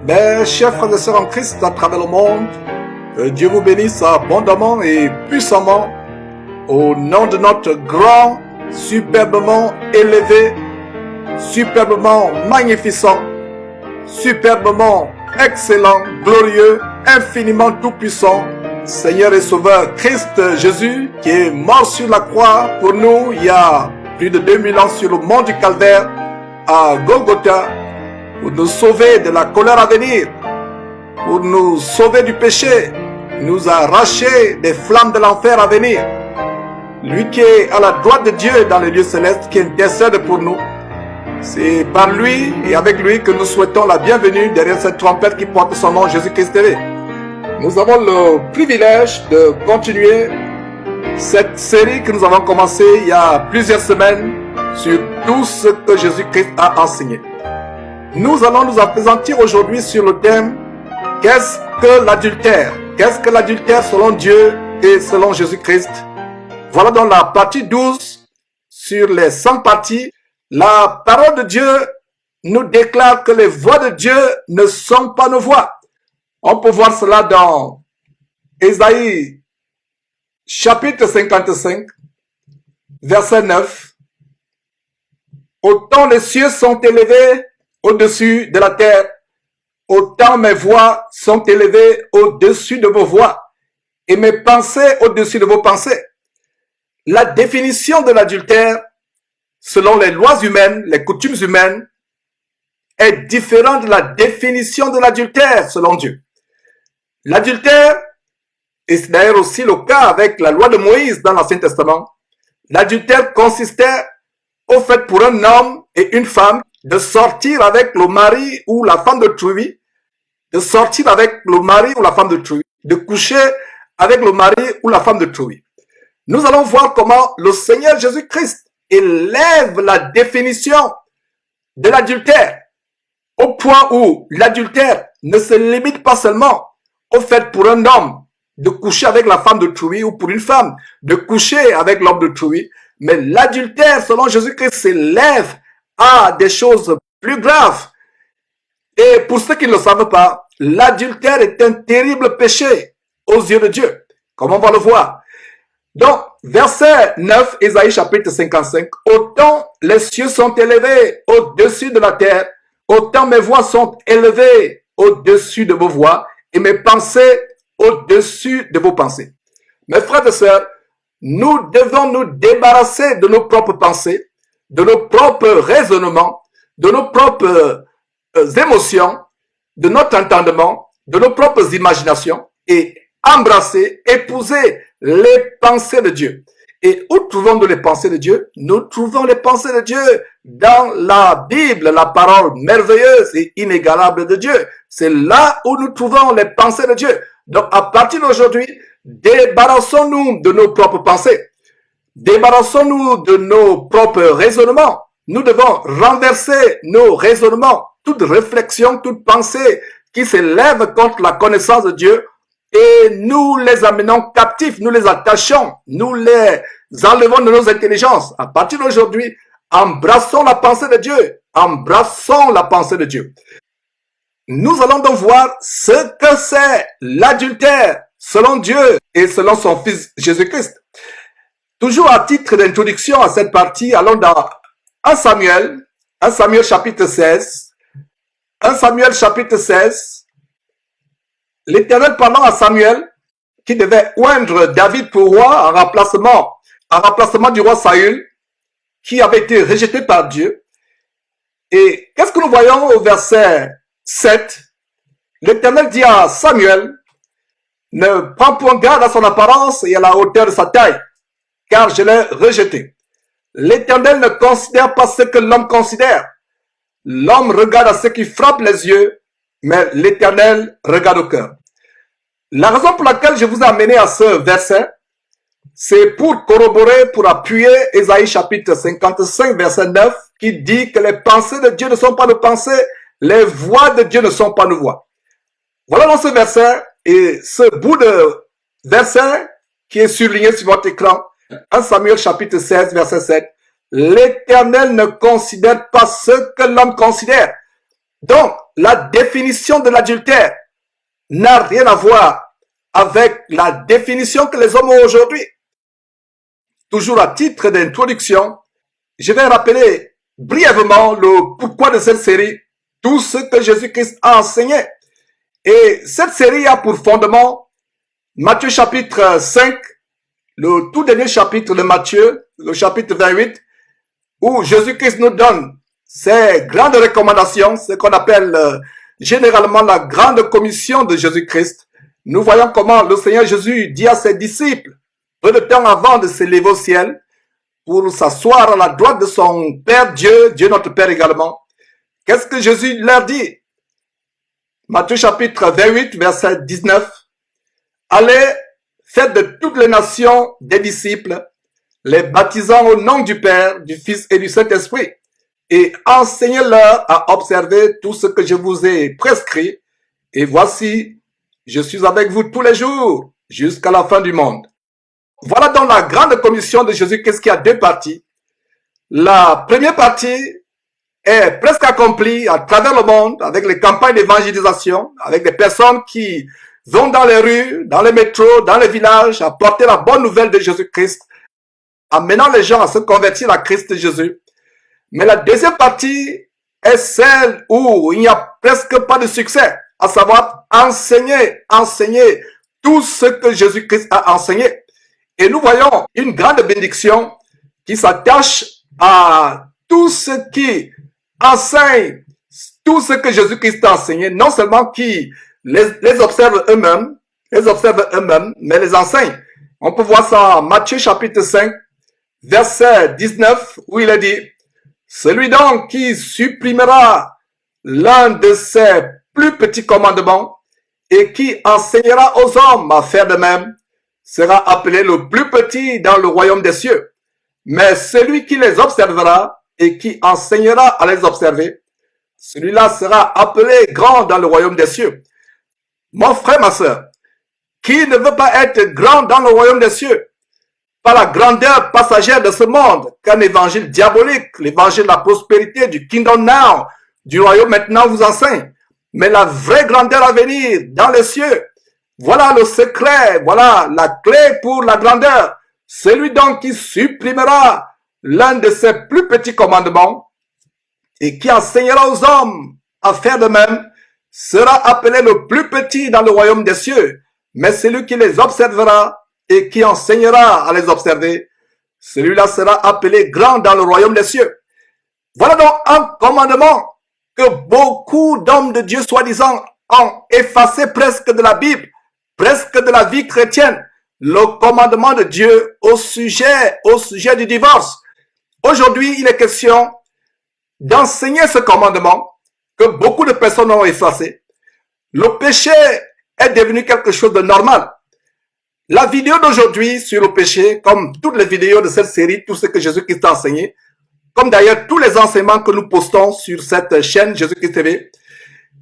Mes chers frères et sœurs en Christ à travers le monde, que Dieu vous bénisse abondamment et puissamment au nom de notre grand, superbement élevé, superbement magnificent, superbement excellent, glorieux, infiniment tout-puissant, Seigneur et Sauveur Christ Jésus, qui est mort sur la croix pour nous il y a plus de 2000 ans sur le mont du Calvaire à Golgotha, pour nous sauver de la colère à venir, pour nous sauver du péché, nous arracher des flammes de l'enfer à venir. Lui qui est à la droite de Dieu dans les lieux célestes, qui intercède pour nous. C'est par lui et avec lui que nous souhaitons la bienvenue derrière cette trompette qui porte son nom, Jésus-Christ TV. Nous avons le privilège de continuer cette série que nous avons commencée il y a plusieurs semaines sur tout ce que Jésus-Christ a enseigné. Nous allons nous appesantir aujourd'hui sur le thème « Qu'est-ce que l'adultère ?» Qu'est-ce que l'adultère selon Dieu et selon Jésus-Christ? Voilà donc la partie 12 sur les 100 parties. La parole de Dieu nous déclare que les voix de Dieu ne sont pas nos voix. On peut voir cela dans Ésaïe chapitre 55, verset 9. Autant les cieux sont élevés au-dessus de la terre, autant mes voix sont élevées au-dessus de vos voix et mes pensées au-dessus de vos pensées. La définition de l'adultère, selon les lois humaines, les coutumes humaines, est différente de la définition de l'adultère selon Dieu. L'adultère, et c'est d'ailleurs aussi le cas avec la loi de Moïse dans l'Ancien Testament, l'adultère consistait au fait pour un homme et une femme de sortir avec le mari ou la femme d'autrui, de sortir avec le mari ou la femme d'autrui, de coucher avec le mari ou la femme d'autrui. Nous allons voir comment le Seigneur Jésus-Christ élève la définition de l'adultère au point où l'adultère ne se limite pas seulement au fait pour un homme de coucher avec la femme d'autrui ou pour une femme de coucher avec l'homme d'autrui, mais l'adultère selon Jésus-Christ s'élève à des choses plus graves. Et pour ceux qui ne le savent pas, l'adultère est un terrible péché aux yeux de Dieu, comme on va le voir. Donc, verset 9, Ésaïe chapitre 55, « Autant les cieux sont élevés au-dessus de la terre, autant mes voix sont élevées au-dessus de vos voix, et mes pensées au-dessus de vos pensées. » Mes frères et sœurs, nous devons nous débarrasser de nos propres pensées, de nos propres raisonnements, de nos propres émotions, de notre entendement, de nos propres imaginations, et embrasser, épouser les pensées de Dieu. Et où trouvons-nous les pensées de Dieu? Nous trouvons les pensées de Dieu dans la Bible, la parole merveilleuse et inégalable de Dieu. C'est là où nous trouvons les pensées de Dieu. Donc, à partir d'aujourd'hui, débarrassons-nous de nos propres pensées. Débarrassons-nous de nos propres raisonnements. Nous devons renverser nos raisonnements, toute réflexion, toute pensée qui s'élève contre la connaissance de Dieu, et nous les amenons captifs, nous les attachons, nous les enlevons de nos intelligences. À partir d'aujourd'hui, embrassons la pensée de Dieu, embrassons la pensée de Dieu. Nous allons donc voir ce que c'est l'adultère selon Dieu et selon son Fils Jésus-Christ. Toujours à titre d'introduction à cette partie, allons dans 1 Samuel chapitre 16. 1 Samuel chapitre 16. L'Éternel parlant à Samuel, qui devait oindre David pour roi en remplacement du roi Saül, qui avait été rejeté par Dieu. Et qu'est-ce que nous voyons au verset 7? L'Éternel dit à Samuel, ne prends point garde à son apparence et à la hauteur de sa taille, car je l'ai rejeté. L'Éternel ne considère pas ce que l'homme considère. L'homme regarde à ce qui frappe les yeux, mais l'Éternel regarde au cœur. La raison pour laquelle je vous ai amené à ce verset, c'est pour corroborer, pour appuyer Ésaïe chapitre 55, verset 9, qui dit que les pensées de Dieu ne sont pas nos pensées, les voix de Dieu ne sont pas nos voix. Voilà dans ce verset, et ce bout de verset qui est surligné sur votre écran, 1 Samuel chapitre 16, verset 7, l'Éternel ne considère pas ce que l'homme considère. Donc, la définition de l'adultère n'a rien à voir avec la définition que les hommes ont aujourd'hui. Toujours à titre d'introduction, je vais rappeler brièvement le pourquoi de cette série, tout ce que Jésus-Christ a enseigné. Et cette série a pour fondement Matthieu chapitre 5, le tout dernier chapitre de Matthieu, le chapitre 28, où Jésus-Christ nous donne ses grandes recommandations, ce qu'on appelle généralement la grande commission de Jésus-Christ. Nous voyons comment le Seigneur Jésus dit à ses disciples, peu de temps avant de s'élever au ciel, pour s'asseoir à la droite de son Père Dieu, Dieu notre Père également. Qu'est-ce que Jésus leur dit? Matthieu chapitre 28, verset 19. Allez, faites de toutes les nations des disciples, les baptisant au nom du Père, du Fils et du Saint-Esprit, et enseignez-leur à observer tout ce que je vous ai prescrit. Et voici, je suis avec vous tous les jours, jusqu'à la fin du monde. Voilà donc la grande commission de Jésus-Christ qui a deux parties. La première partie est presque accomplie à travers le monde avec les campagnes d'évangélisation, avec des personnes qui vont dans les rues, dans les métros, dans les villages, à porter la bonne nouvelle de Jésus-Christ, amenant les gens à se convertir à Christ Jésus. Mais la deuxième partie est celle où il n'y a presque pas de succès, à savoir enseigner tout ce que Jésus-Christ a enseigné. Et nous voyons une grande bénédiction qui s'attache à tout ce qui enseigne, tout ce que Jésus-Christ a enseigné, non seulement qui les observe eux-mêmes, mais les enseigne. On peut voir ça en Matthieu chapitre 5, verset 19, où il est dit, celui donc qui supprimera l'un de ses plus petits commandements et qui enseignera aux hommes à faire de même, sera appelé le plus petit dans le royaume des cieux. Mais celui qui les observera et qui enseignera à les observer, celui-là sera appelé grand dans le royaume des cieux. Mon frère, ma soeur, qui ne veut pas être grand dans le royaume des cieux, par la grandeur passagère de ce monde, qu'un évangile diabolique, l'évangile de la prospérité, du kingdom now, du royaume maintenant vous enseigne, mais la vraie grandeur à venir dans les cieux. Voilà le secret, voilà la clé pour la grandeur. Celui donc qui supprimera l'un de ses plus petits commandements et qui enseignera aux hommes à faire de même, sera appelé le plus petit dans le royaume des cieux. Mais celui qui les observera et qui enseignera à les observer, celui-là sera appelé grand dans le royaume des cieux. Voilà donc un commandement que beaucoup d'hommes de Dieu soi-disant ont effacé presque de la Bible, presque de la vie chrétienne, le commandement de Dieu au sujet du divorce. Aujourd'hui, il est question d'enseigner ce commandement que beaucoup de personnes ont effacé. Le péché est devenu quelque chose de normal. La vidéo d'aujourd'hui sur le péché, comme toutes les vidéos de cette série, tout ce que Jésus-Christ a enseigné, comme d'ailleurs tous les enseignements que nous postons sur cette chaîne Jésus-Christ TV,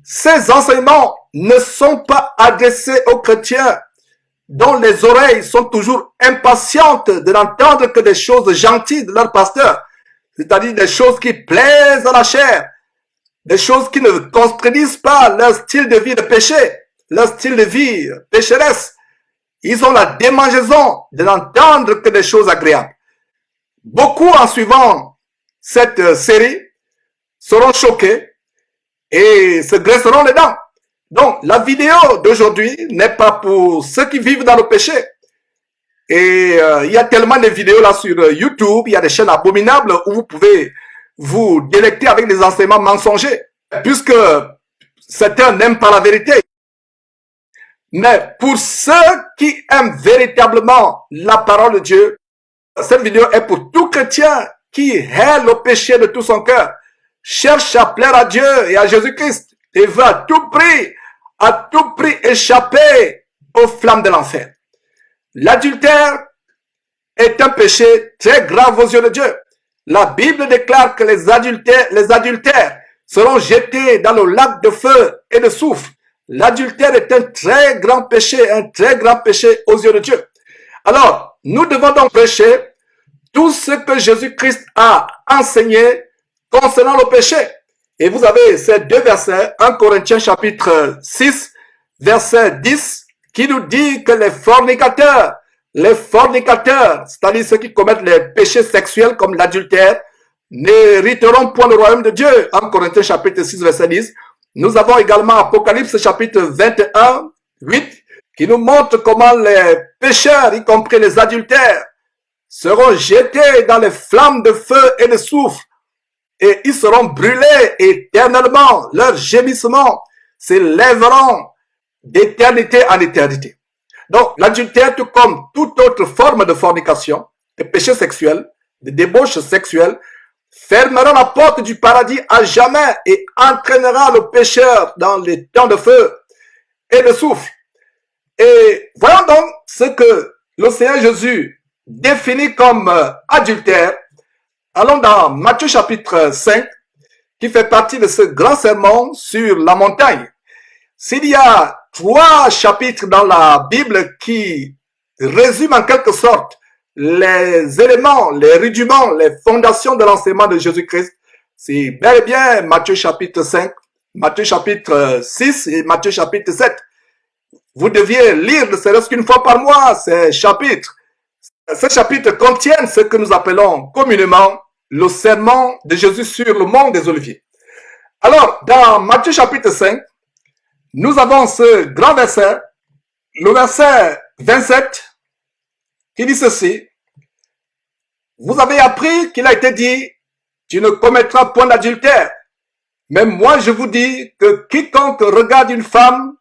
ces enseignements ne sont pas adressés aux chrétiens dont les oreilles sont toujours impatientes de n'entendre que des choses gentilles de leur pasteur, c'est-à-dire des choses qui plaisent à la chair, des choses qui ne contredisent pas leur style de vie de péché, leur style de vie pécheresse. Ils ont la démangeaison de n'entendre que des choses agréables. Beaucoup, en suivant cette série, seront choqués et se graisseront les dents. Donc, la vidéo d'aujourd'hui n'est pas pour ceux qui vivent dans le péché. Et il y a tellement de vidéos là sur YouTube, il y a des chaînes abominables où vous pouvez vous délecter avec des enseignements mensongers, puisque certains n'aiment pas la vérité. Mais pour ceux qui aiment véritablement la parole de Dieu, cette vidéo est pour tout chrétien qui hait le péché de tout son cœur, cherche à plaire à Dieu et à Jésus-Christ et veut à tout prix échapper aux flammes de l'enfer. L'adultère est un péché très grave aux yeux de Dieu. La Bible déclare que les adultères seront jetés dans le lac de feu et de soufre. L'adultère est un très grand péché aux yeux de Dieu. Alors, nous devons donc prêcher tout ce que Jésus-Christ a enseigné concernant le péché. Et vous avez ces deux versets, 1 Corinthiens chapitre 6, verset 10, qui nous dit que les fornicateurs, c'est-à-dire ceux qui commettent les péchés sexuels comme l'adultère, n'hériteront point le royaume de Dieu. 1 Corinthiens chapitre 6, verset 10. Nous avons également Apocalypse chapitre 21, 8, qui nous montre comment les pécheurs, y compris les adultères, seront jetés dans les flammes de feu et de soufre, et ils seront brûlés éternellement. Leurs gémissements s'élèveront d'éternité en éternité. Donc, l'adultère, tout comme toute autre forme de fornication, de péché sexuel, de débauche sexuelle, fermera la porte du paradis à jamais et entraînera le pécheur dans les temps de feu et de soufre. Et voyons donc ce que le Seigneur Jésus définit comme adultère. Allons dans Matthieu chapitre 5, qui fait partie de ce grand sermon sur la montagne. S'il y a 3 chapitres dans la Bible qui résument en quelque sorte les éléments, les rudiments, les fondations de l'enseignement de Jésus-Christ, c'est bel et bien Matthieu chapitre 5, Matthieu chapitre 6 et Matthieu chapitre 7. Vous deviez lire ne serait-ce qu'une fois par mois ces chapitres. Ces chapitres contiennent ce que nous appelons communément le sermon de Jésus sur le mont des Oliviers. Alors, dans Matthieu chapitre 5, nous avons ce grand verset, le verset 27, qui dit ceci. Vous avez appris qu'il a été dit, tu ne commettras point d'adultère. Mais moi, je vous dis que quiconque regarde une femme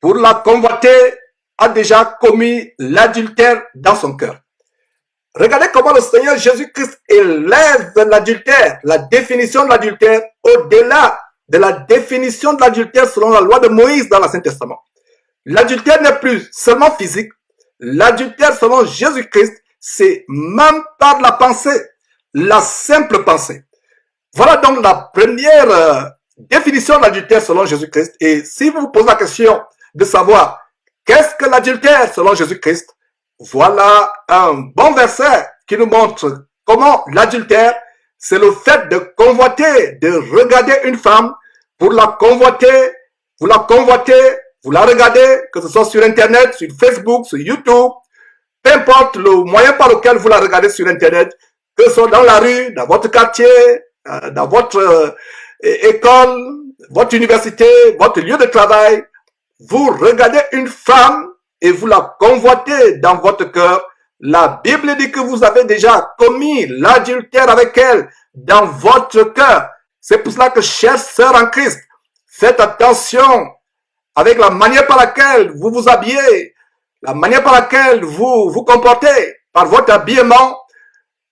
pour la convoiter a déjà commis l'adultère dans son cœur. Regardez comment le Seigneur Jésus-Christ élève l'adultère, la définition de l'adultère, au-delà de la définition de l'adultère selon la loi de Moïse dans l'Ancien Testament. L'adultère n'est plus seulement physique. L'adultère selon Jésus-Christ, c'est même par la pensée, la simple pensée. Voilà donc la première définition de l'adultère selon Jésus-Christ. Et si vous vous posez la question de savoir qu'est-ce que l'adultère selon Jésus-Christ, voilà un bon verset qui nous montre comment l'adultère, c'est le fait de convoiter, de regarder une femme pour la convoiter, vous la convoitez, vous la regardez, que ce soit sur Internet, sur Facebook, sur YouTube, peu importe le moyen par lequel vous la regardez sur Internet, que ce soit dans la rue, dans votre quartier, dans votre école, votre université, votre lieu de travail, vous regardez une femme et vous la convoitez dans votre cœur. La Bible dit que vous avez déjà commis l'adultère avec elle dans votre cœur. C'est pour cela que, chers sœurs en Christ, faites attention avec la manière par laquelle vous vous habillez, la manière par laquelle vous vous comportez, par votre habillement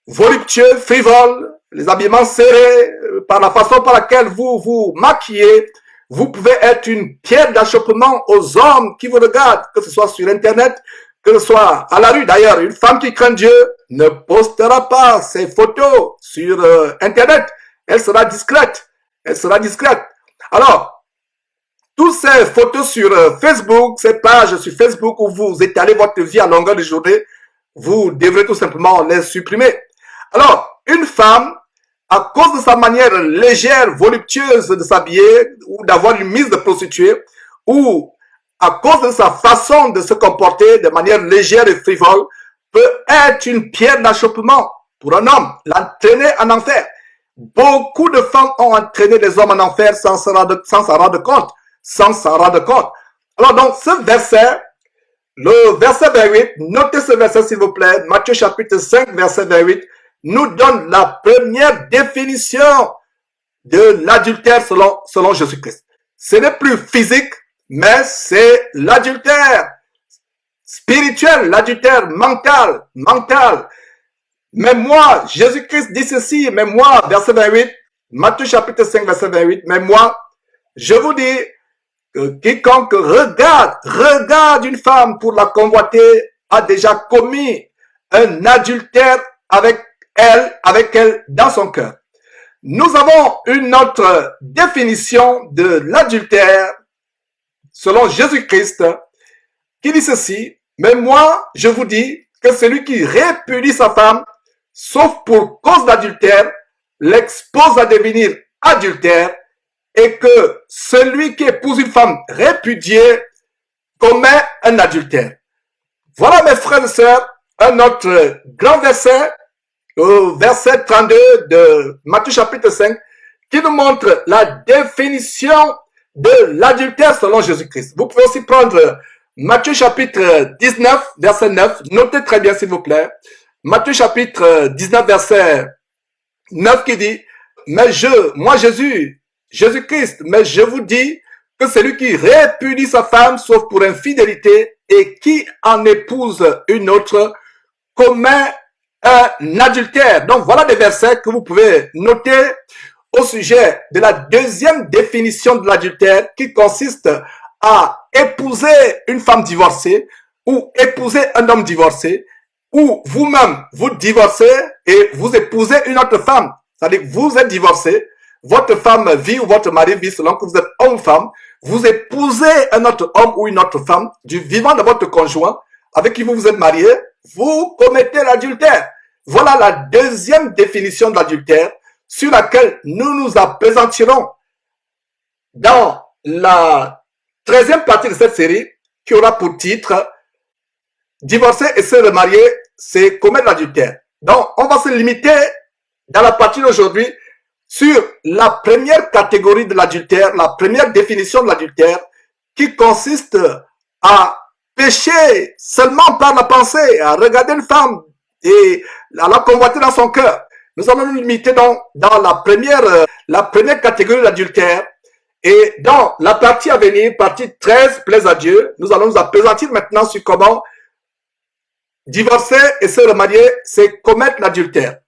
voluptueux, frivole, les habillements serrés, par la façon par laquelle vous vous maquillez. Vous pouvez être une pierre d'achoppement aux hommes qui vous regardent, que ce soit sur Internet, que ce soit à la rue. D'ailleurs, une femme qui craint Dieu ne postera pas ses photos sur Internet. Elle sera discrète. Elle sera discrète. Alors, toutes ces photos sur Facebook, ces pages sur Facebook où vous étalez votre vie à longueur de journée, vous devrez tout simplement les supprimer. Alors, une femme, à cause de sa manière légère, voluptueuse de s'habiller ou d'avoir une mise de prostituée, ou à cause de sa façon de se comporter de manière légère et frivole, peut être une pierre d'achoppement pour un homme, l'entraîner en enfer. Beaucoup de femmes ont entraîné des hommes en enfer sans s'en rendre compte. Alors donc, ce verset, le verset 28, notez ce verset s'il vous plaît, Matthieu chapitre 5, verset 28, nous donne la première définition de l'adultère selon Jésus-Christ. Ce n'est plus physique, mais c'est l'adultère spirituel, l'adultère mental. Mais moi, Jésus-Christ dit ceci, mais moi, verset 28, Matthieu chapitre 5, verset 28, mais moi, je vous dis que quiconque regarde une femme pour la convoiter a déjà commis un adultère avec elle dans son cœur. Nous avons une autre définition de l'adultère selon Jésus-Christ qui dit ceci, mais moi, je vous dis que celui qui répudie sa femme, sauf pour cause d'adultère, l'expose à devenir adultère, et que celui qui épouse une femme répudiée commet un adultère. Voilà mes frères et sœurs, un autre grand verset, au verset 32 de Matthieu chapitre 5, qui nous montre la définition de l'adultère selon Jésus-Christ. Vous pouvez aussi prendre Matthieu chapitre 19, verset 9. Notez très bien s'il vous plaît. Matthieu chapitre 19, verset 9 qui dit, mais moi Jésus-Christ, mais je vous dis que celui qui répudie sa femme sauf pour infidélité et qui en épouse une autre commet un adultère. Donc voilà des versets que vous pouvez noter au sujet de la deuxième définition de l'adultère qui consiste à épouser une femme divorcée ou épouser un homme divorcé ou vous-même vous divorcez et vous épousez une autre femme. C'est-à-dire que vous êtes divorcé, votre femme vit ou votre mari vit selon que vous êtes homme ou femme, vous épousez un autre homme ou une autre femme du vivant de votre conjoint avec qui vous vous êtes marié, vous commettez l'adultère. Voilà la deuxième définition de l'adultère sur laquelle nous nous appesantirons dans la 13e partie de cette série qui aura pour titre divorcer et se remarier, c'est commettre l'adultère. Donc, on va se limiter dans la partie d'aujourd'hui sur la première catégorie de l'adultère, la première définition de l'adultère qui consiste à pécher seulement par la pensée, à regarder une femme et à la convoiter dans son cœur. Nous allons nous limiter donc dans la première catégorie de l'adultère. Et dans la partie à venir, partie 13, plaise à Dieu, nous allons nous appesantir maintenant sur comment divorcer et se remarier, c'est commettre l'adultère.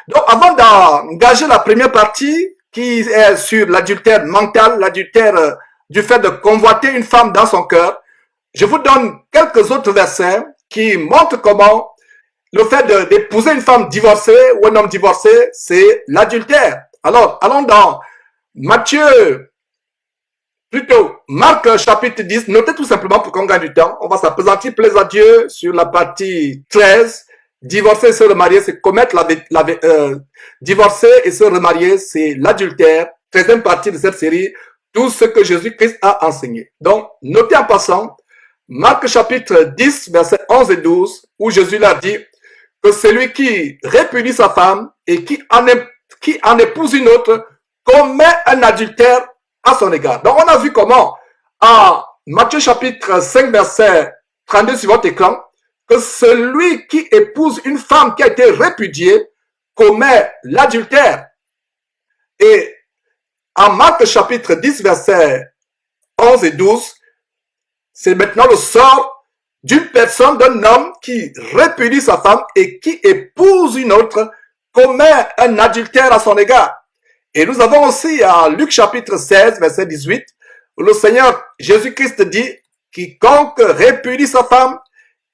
Donc, avant d'engager la première partie, qui est sur l'adultère mental, l'adultère du fait de convoiter une femme dans son cœur, je vous donne quelques autres versets qui montrent comment le fait d'épouser une femme divorcée ou un homme divorcé, c'est l'adultère. Alors, allons dans Marc chapitre 10, notez tout simplement pour qu'on gagne du temps. On va s'appesantir, plaise à Dieu, sur la partie 13. Divorcer et se remarier, c'est commettre divorcer et se remarier, c'est l'adultère. 13e partie de cette série, tout ce que Jésus-Christ a enseigné. Donc, notez en passant, Marc chapitre 10, versets 11 et 12, où Jésus l'a dit que celui qui répudie sa femme et qui en épouse une autre commet un adultère à son égard. Donc, on a vu comment, en Matthieu chapitre 5, verset 32 sur votre écran, que celui qui épouse une femme qui a été répudiée commet l'adultère. Et en Marc chapitre 10, verset 11 et 12, c'est maintenant le sort d'une personne, d'un homme qui répudie sa femme et qui épouse une autre, commet un adultère à son égard. Et nous avons aussi à Luc chapitre 16, verset 18, où le Seigneur Jésus-Christ dit, quiconque répudie sa femme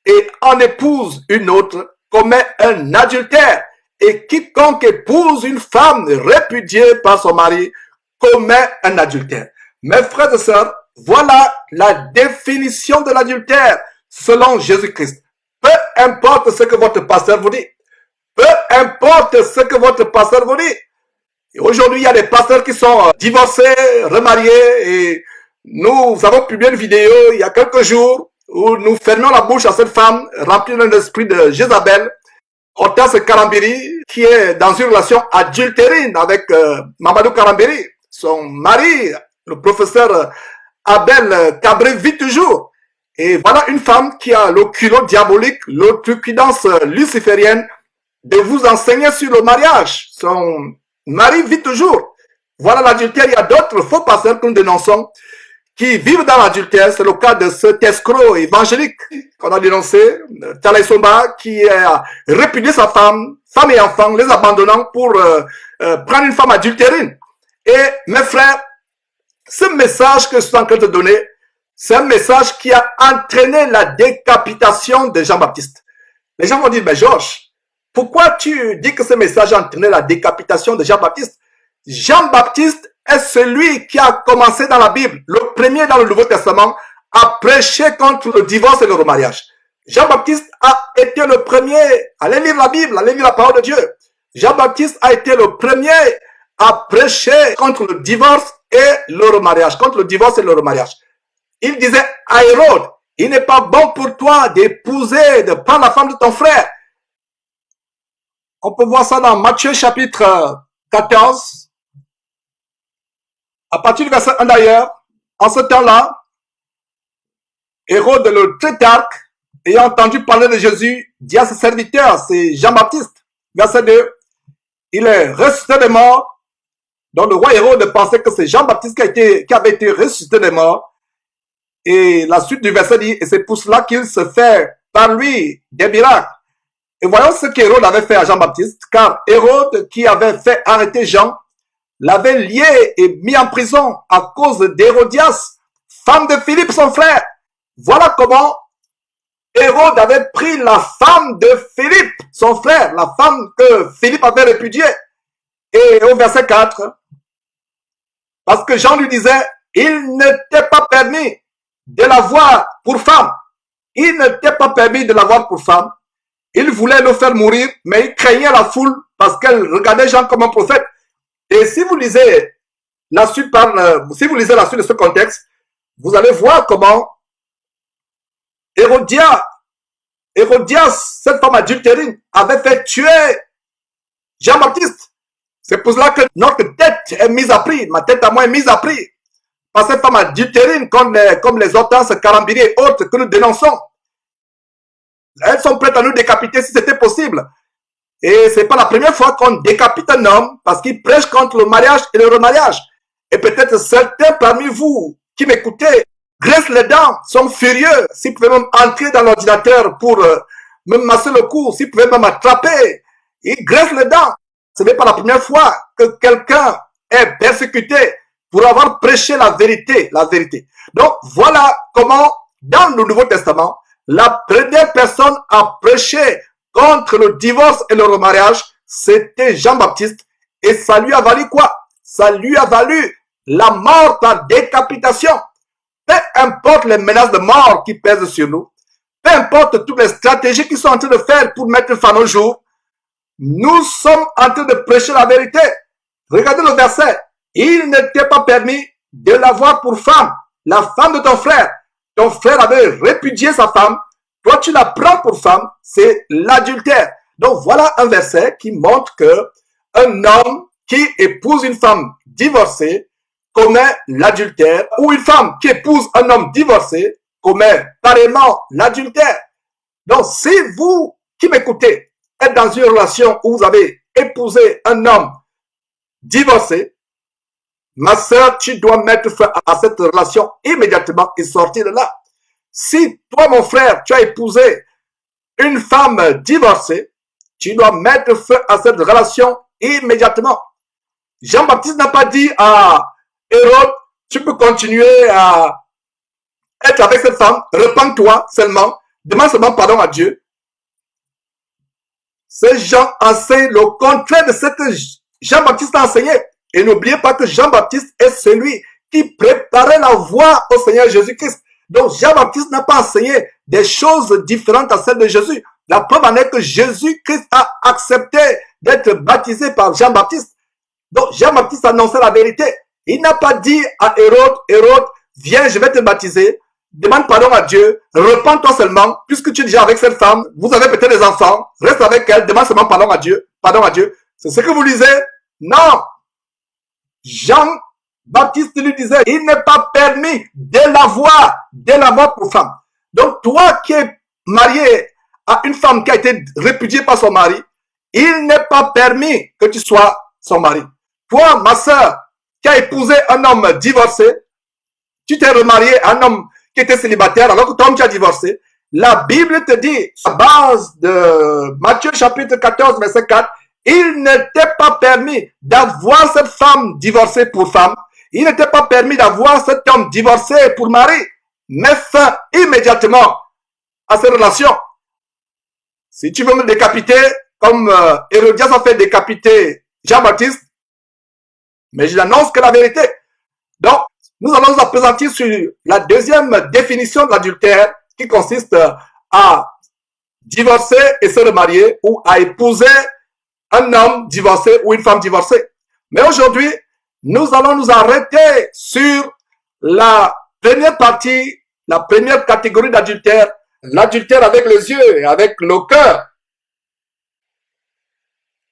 et en épouse une autre commet un adultère. Et quiconque épouse une femme répudiée par son mari commet un adultère. Mes frères et sœurs, voilà la définition de l'adultère selon Jésus-Christ. Peu importe ce que votre pasteur vous dit. Peu importe ce que votre pasteur vous dit. Et aujourd'hui, il y a des pasteurs qui sont divorcés, remariés, et nous avons publié une vidéo il y a quelques jours où nous fermions la bouche à cette femme remplie d'un esprit de Jézabel, Hortense Karambiri, qui est dans une relation adultérine avec Mamadou Karambiri. Son mari, le professeur Abel Cabré, vit toujours. Et voilà une femme qui a le culot diabolique, l'outrecuidance luciférienne de vous enseigner sur le mariage. Son mari vit toujours. Voilà l'adultère. Il y a d'autres faux pasteurs que nous dénonçons qui vivent dans l'adultère. C'est le cas de cet escroc évangélique qu'on a dénoncé, Tala Somba, qui a répudié sa femme et enfants, les abandonnant pour prendre une femme adultérine. Et mes frères, ce message que je suis en train de donner, c'est un message qui a entraîné la décapitation de Jean-Baptiste. Les gens vont dire, mais Georges, pourquoi tu dis que ce message a entraîné la décapitation de Jean-Baptiste? Jean-Baptiste est celui qui a commencé dans la Bible, le premier dans le Nouveau Testament, à prêcher contre le divorce et le remariage. Jean-Baptiste a été le premier, allez lire la Bible, allez lire la parole de Dieu. Jean-Baptiste a été le premier à prêcher contre le divorce et le remariage, contre le divorce et le remariage. Il disait à Hérode, il n'est pas bon pour toi d'épouser, de prendre la femme de ton frère. On peut voir ça dans Matthieu chapitre 14, à partir du verset 1 d'ailleurs. En ce temps-là, Hérode le Tétrarque, ayant entendu parler de Jésus, dit à ses serviteurs, c'est Jean-Baptiste, verset 2, il est ressuscité des morts. Donc le roi Hérode pensait que c'est Jean-Baptiste qui avait été ressuscité des morts. Et la suite du verset dit, et c'est pour cela qu'il se fait par lui des miracles. Et voyons ce qu'Hérode avait fait à Jean-Baptiste, car Hérode, qui avait fait arrêter Jean, l'avait lié et mis en prison à cause d'Hérodias, femme de Philippe, son frère. Voilà comment Hérode avait pris la femme de Philippe, son frère, la femme que Philippe avait répudiée. Et au verset 4, parce que Jean lui disait, il ne t'est pas permis de l'avoir pour femme. Il ne t'est pas permis de l'avoir pour femme. Il voulait le faire mourir, mais il craignait la foule parce qu'elle regardait Jean comme un prophète. Et si vous lisez la suite si vous lisez la suite de ce contexte, vous allez voir comment Hérodias, cette femme adultérine, avait fait tuer Jean-Baptiste. C'est pour cela que notre tête est mise à prix, ma tête à moi est mise à prix. Par cette femme adultérine, comme les Hortense, Karambiri et autres que nous dénonçons. Elles sont prêtes à nous décapiter si c'était possible. Et c'est pas la première fois qu'on décapite un homme parce qu'il prêche contre le mariage et le remariage. Et peut-être certains parmi vous qui m'écoutez graissent les dents, sont furieux. S'ils pouvaient même entrer dans l'ordinateur pour me masser le cou, s'ils pouvaient même m'attraper, ils graissent les dents. Ce n'est pas la première fois que quelqu'un est persécuté pour avoir prêché la vérité, la vérité. Donc voilà comment, dans le Nouveau Testament, la première personne à prêcher contre le divorce et le remariage, c'était Jean-Baptiste. Et ça lui a valu quoi? Ça lui a valu la mort par décapitation. Peu importe les menaces de mort qui pèsent sur nous, peu importe toutes les stratégies qu'ils sont en train de faire pour mettre fin au jour, nous sommes en train de prêcher la vérité. Regardez le verset. Il ne t'est pas permis de l'avoir pour femme, la femme de ton frère. Ton frère avait répudié sa femme. Toi, tu la prends pour femme. C'est l'adultère. Donc, voilà un verset qui montre que un homme qui épouse une femme divorcée commet l'adultère, ou une femme qui épouse un homme divorcé commet pareillement l'adultère. Donc, si vous qui m'écoutez êtes dans une relation où vous avez épousé un homme divorcé, ma sœur, tu dois mettre fin à cette relation immédiatement et sortir de là. Si toi, mon frère, tu as épousé une femme divorcée, tu dois mettre fin à cette relation immédiatement. Jean-Baptiste n'a pas dit à Hérode, tu peux continuer à être avec cette femme, repens-toi seulement, demande seulement pardon à Dieu. Ces gens enseignent le contraire de ce que Jean-Baptiste a enseigné. Et n'oubliez pas que Jean-Baptiste est celui qui préparait la voie au Seigneur Jésus-Christ. Donc Jean-Baptiste n'a pas enseigné des choses différentes à celles de Jésus. La preuve en est que Jésus-Christ a accepté d'être baptisé par Jean-Baptiste. Donc Jean-Baptiste annonçait la vérité. Il n'a pas dit à Hérode, Hérode, viens, je vais te baptiser. Demande pardon à Dieu, repens-toi seulement, puisque tu es déjà avec cette femme, vous avez peut-être des enfants, reste avec elle, demande seulement pardon à Dieu, pardon à Dieu. C'est ce que vous lisez? Non. Jean-Baptiste lui disait, il n'est pas permis de l'avoir pour femme. Donc toi qui es marié à une femme qui a été répudiée par son mari, il n'est pas permis que tu sois son mari. Toi, ma sœur, qui a épousé un homme divorcé, tu t'es remarié à un homme qui était célibataire alors que toi, tu as divorcé. La Bible te dit, à base de Matthieu chapitre 14, verset 4, il ne t'est pas permis d'avoir cette femme divorcée pour femme. Il ne t'est pas permis d'avoir cet homme divorcé pour mari. Mets fin immédiatement à ces relations. Si tu veux me décapiter, comme Hérodias a fait décapiter Jean-Baptiste, mais je l'annonce que la vérité. Donc, nous allons nous appesantir sur la deuxième définition de l'adultère qui consiste à divorcer et se remarier ou à épouser un homme divorcé ou une femme divorcée. Mais aujourd'hui, nous allons nous arrêter sur la première partie, la première catégorie d'adultère, l'adultère avec les yeux et avec le cœur.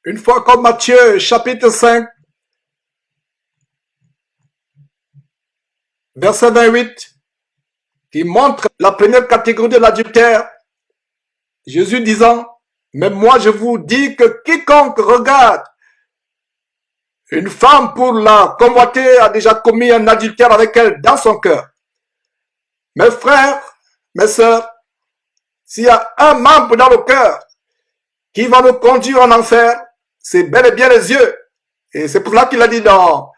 Une fois comme Matthieu chapitre 5, verset 28, qui montre la première catégorie de l'adultère, Jésus disant, mais moi je vous dis que quiconque regarde une femme pour la convoiter a déjà commis un adultère avec elle dans son cœur. Mes frères, mes sœurs, s'il y a un membre dans le cœur qui va nous conduire en enfer, c'est bel et bien les yeux. Et c'est pour cela qu'il a dit dans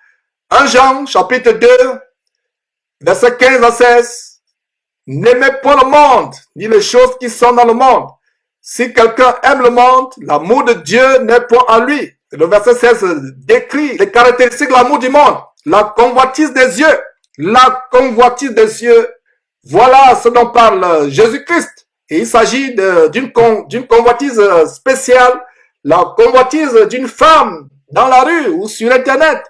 1 Jean chapitre 2, verset 15 à 16, n'aimez pas le monde, ni les choses qui sont dans le monde. Si quelqu'un aime le monde, l'amour de Dieu n'est point en lui. Le verset 16 décrit les caractéristiques de l'amour du monde. La convoitise des yeux. La convoitise des yeux. Voilà ce dont parle Jésus-Christ. Et il s'agit d'une convoitise spéciale. La convoitise d'une femme dans la rue ou sur Internet.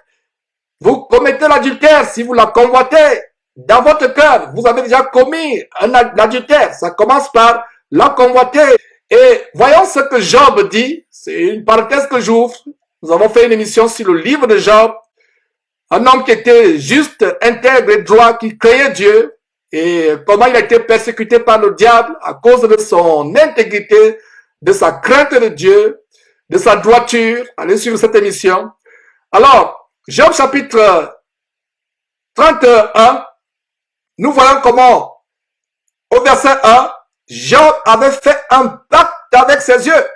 Vous commettez l'adultère si vous la convoitez dans votre cœur. Vous avez déjà commis un adultère. Ça commence par la convoiter. Et voyons ce que Job dit. C'est une parenthèse que j'ouvre. Nous avons fait une émission sur le livre de Job. Un homme qui était juste, intègre et droit, qui craignait Dieu. Et comment il a été persécuté par le diable à cause de son intégrité, de sa crainte de Dieu, de sa droiture. Allez suivre cette émission. Alors, Job chapitre 31, nous voyons comment, au verset 1, Job avait fait un pacte avec ses yeux.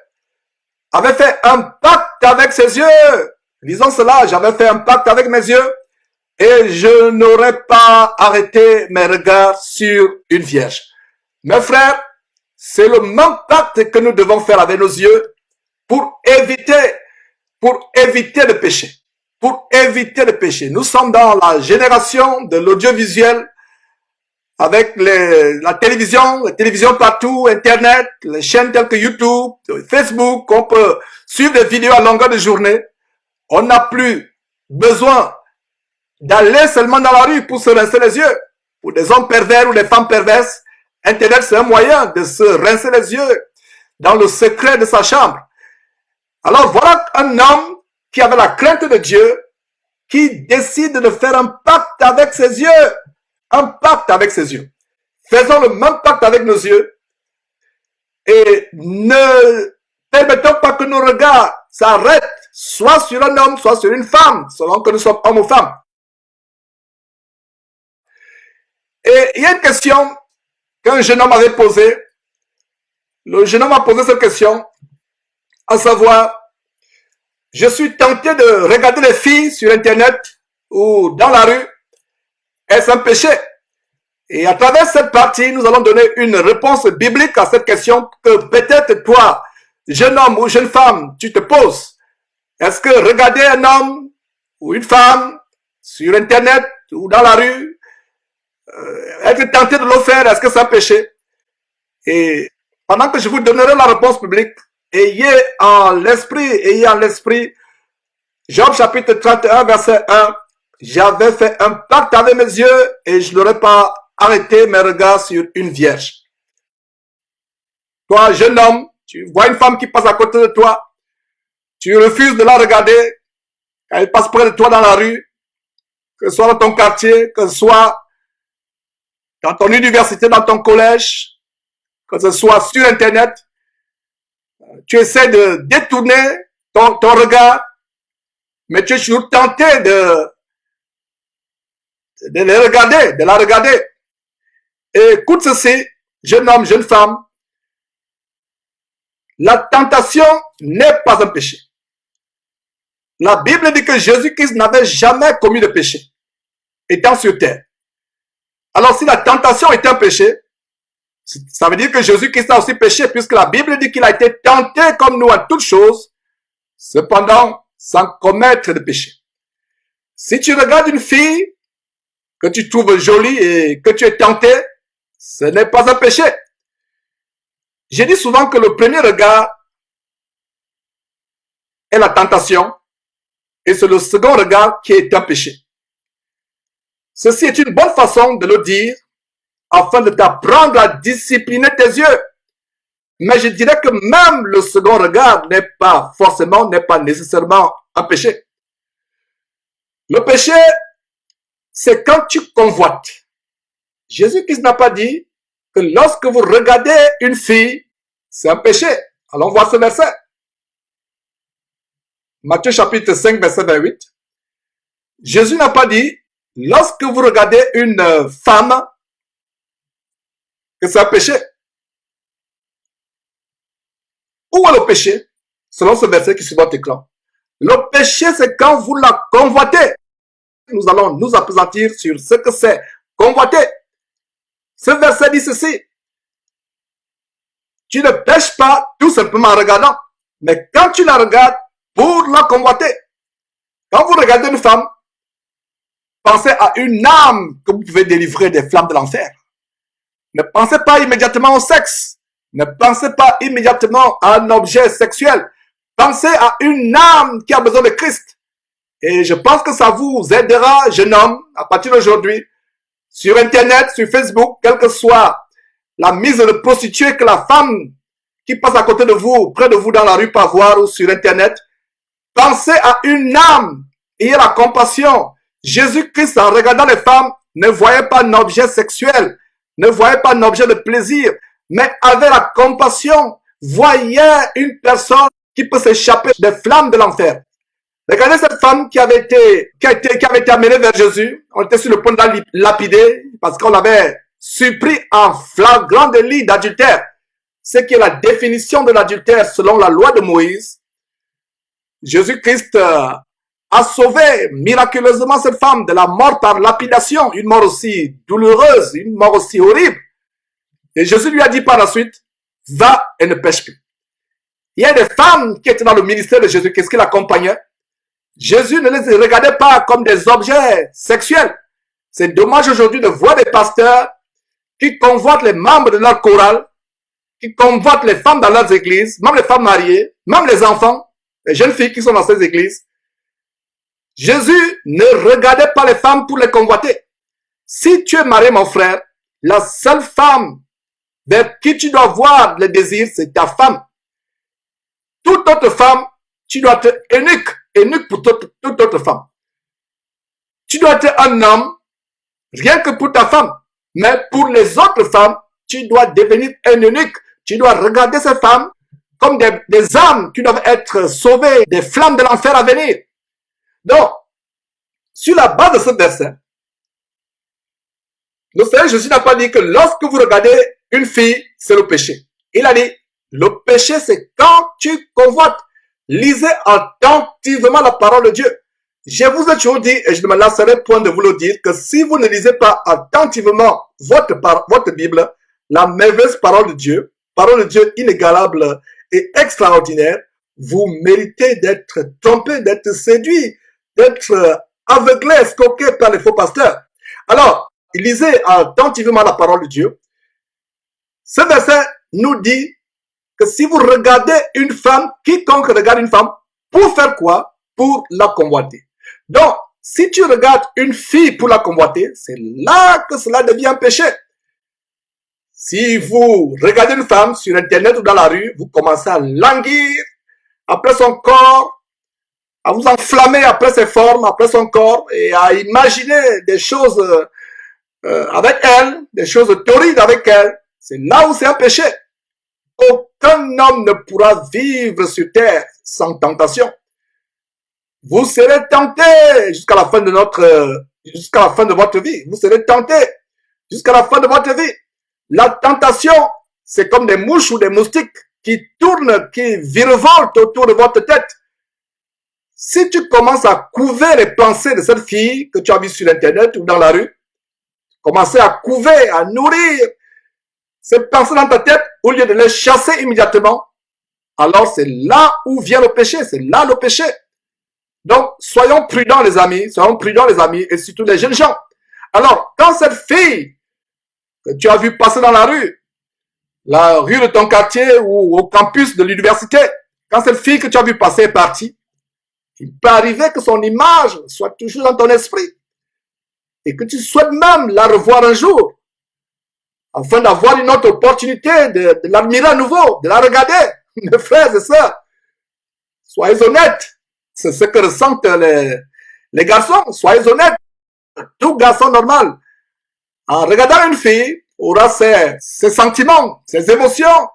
Avait fait un pacte avec ses yeux. Lisons cela, j'avais fait un pacte avec mes yeux et je n'aurais pas arrêté mes regards sur une vierge. Mes frères, c'est le même pacte que nous devons faire avec nos yeux pour éviter le péché. Pour éviter le péché. Nous sommes dans la génération de l'audiovisuel avec la télévision partout, Internet, les chaînes telles que YouTube, Facebook, on peut suivre des vidéos à longueur de journée. On n'a plus besoin d'aller seulement dans la rue pour se rincer les yeux. Pour des hommes pervers ou des femmes perverses, Internet c'est un moyen de se rincer les yeux dans le secret de sa chambre. Alors voilà un homme qui avait la crainte de Dieu, qui décide de faire un pacte avec ses yeux. Un pacte avec ses yeux. Faisons le même pacte avec nos yeux et ne permettons pas que nos regards s'arrêtent soit sur un homme, soit sur une femme, selon que nous sommes hommes ou femmes. Et il y a une question qu'un jeune homme avait posée. Le jeune homme a posé cette question, à savoir, je suis tenté de regarder les filles sur Internet ou dans la rue. Est-ce un péché? Et à travers cette partie, nous allons donner une réponse biblique à cette question que peut-être toi, jeune homme ou jeune femme, tu te poses. Est-ce que regarder un homme ou une femme sur Internet ou dans la rue, être tenté de le faire, est-ce que c'est un péché? Et pendant que je vous donnerai la réponse biblique, ayez en l'esprit, Job chapitre 31, verset 1, j'avais fait un pacte avec mes yeux et je n'aurais pas arrêté mes regards sur une vierge. Toi, jeune homme, tu vois une femme qui passe à côté de toi, tu refuses de la regarder quand elle passe près de toi dans la rue, que ce soit dans ton quartier, que ce soit dans ton université, dans ton collège, que ce soit sur Internet, tu essaies de détourner ton regard, mais tu es toujours tenté de la regarder. Et écoute ceci, jeune homme, jeune femme, la tentation n'est pas un péché. La Bible dit que Jésus-Christ n'avait jamais commis de péché, étant sur terre. Alors si la tentation est un péché, ça veut dire que Jésus-Christ a aussi péché, puisque la Bible dit qu'il a été tenté comme nous en toutes choses, cependant sans commettre de péché. Si tu regardes une fille que tu trouves jolie et que tu es tenté, ce n'est pas un péché. J'ai dit souvent que le premier regard est la tentation Et c'est le second regard qui est un péché. Ceci est une bonne façon de le dire afin de t'apprendre à discipliner tes yeux. Mais je dirais que même le second regard n'est pas nécessairement un péché. Le péché, c'est quand tu convoites. Jésus-Christ n'a pas dit que lorsque vous regardez une fille, c'est un péché. Allons voir ce verset. Matthieu chapitre 5, verset 28. Jésus n'a pas dit, lorsque vous regardez une femme, que c'est un péché. Où est le péché? Selon ce verset qui est sur votre écran. Le péché, c'est quand vous la convoitez. Nous allons nous appesantir sur ce que c'est convoiter. Ce verset dit ceci. Tu ne pêches pas tout simplement en regardant. Mais quand tu la regardes pour la convoiter. Quand vous regardez une femme, pensez à une âme que vous pouvez délivrer des flammes de l'enfer. Ne pensez pas immédiatement au sexe. Ne pensez pas immédiatement à un objet sexuel. Pensez à une âme qui a besoin de Christ. Et je pense que ça vous aidera, jeune homme, à partir d'aujourd'hui, sur Internet, sur Facebook, quelle que soit la mise de prostituée que la femme qui passe à côté de vous, près de vous dans la rue peut voir ou sur Internet. Pensez à une âme. Ayez la compassion. Jésus-Christ, en regardant les femmes, ne voyait pas un objet sexuel, ne voyait pas un objet de plaisir, mais avait la compassion, voyait une personne qui peut s'échapper des flammes de l'enfer. Regardez cette femme qui avait été amenée vers Jésus. On était sur le point de la lapider parce qu'on l'avait surpris en flagrant délit d'adultère. Ce qui est la définition de l'adultère selon la loi de Moïse. Jésus-Christ a sauvé miraculeusement cette femme de la mort par lapidation, une mort aussi douloureuse, une mort aussi horrible. Et Jésus lui a dit par la suite, va et ne pêche plus. Il y a des femmes qui étaient dans le ministère de Jésus-Christ qui l'accompagnaient. Jésus ne les regardait pas comme des objets sexuels. C'est dommage aujourd'hui de voir des pasteurs qui convoitent les membres de leur chorale, qui convoitent les femmes dans leurs églises, même les femmes mariées, même les enfants, les jeunes filles qui sont dans ces églises. Jésus ne regardait pas les femmes pour les convoiter. Si tu es marié, mon frère, la seule femme vers qui tu dois avoir le désir, c'est ta femme. Toute autre femme, tu dois être eunuque pour toute autre femme. Tu dois être un homme, rien que pour ta femme. Mais pour les autres femmes, tu dois devenir un eunuque. Tu dois regarder ces femmes comme des âmes qui doivent être sauvées des flammes de l'enfer à venir. Donc, sur la base de ce verset, le Seigneur Jésus n'a pas dit que lorsque vous regardez une fille, c'est le péché. Il a dit, le péché, c'est quand tu convoites. Lisez attentivement la parole de Dieu. Je vous ai toujours dit, et je ne me lasserai point de vous le dire, que si vous ne lisez pas attentivement votre Bible, la merveilleuse parole de Dieu inégalable et extraordinaire, vous méritez d'être trompé, d'être séduit, d'être aveuglé, escroqué par les faux pasteurs. Alors, lisez attentivement la parole de Dieu. Ce verset nous dit que si vous regardez une femme, quiconque regarde une femme, pour faire quoi? Pour la convoiter. Donc, si tu regardes une fille pour la convoiter, c'est là que cela devient un péché. Si vous regardez une femme sur Internet ou dans la rue, vous commencez à languir après son corps, à vous enflammer après ses formes, après son corps, et à imaginer des choses avec elle, des choses torrides avec elle. C'est là où c'est un péché. Aucun homme ne pourra vivre sur terre sans tentation. Vous serez tenté jusqu'à la fin de votre vie. Vous serez tenté jusqu'à la fin de votre vie. La tentation, c'est comme des mouches ou des moustiques qui tournent, qui virevoltent autour de votre tête. Si tu commences à couver les pensées de cette fille que tu as vue sur Internet ou dans la rue, commencer à couver, à nourrir ces pensées dans ta tête, au lieu de les chasser immédiatement, alors c'est là où vient le péché, c'est là le péché. Donc, soyons prudents les amis, et surtout les jeunes gens. Alors, quand cette fille que tu as vue passer dans la rue de ton quartier ou au campus de l'université, quand cette fille que tu as vue passer est partie, Il peut arriver que son image soit toujours dans ton esprit et que tu souhaites même la revoir un jour afin d'avoir une autre opportunité de l'admirer à nouveau, de la regarder. Mes frères et sœurs, soyez honnêtes. C'est ce que ressentent les garçons. Soyez honnêtes. Tout garçon normal, en regardant une fille, aura ses sentiments, ses émotions.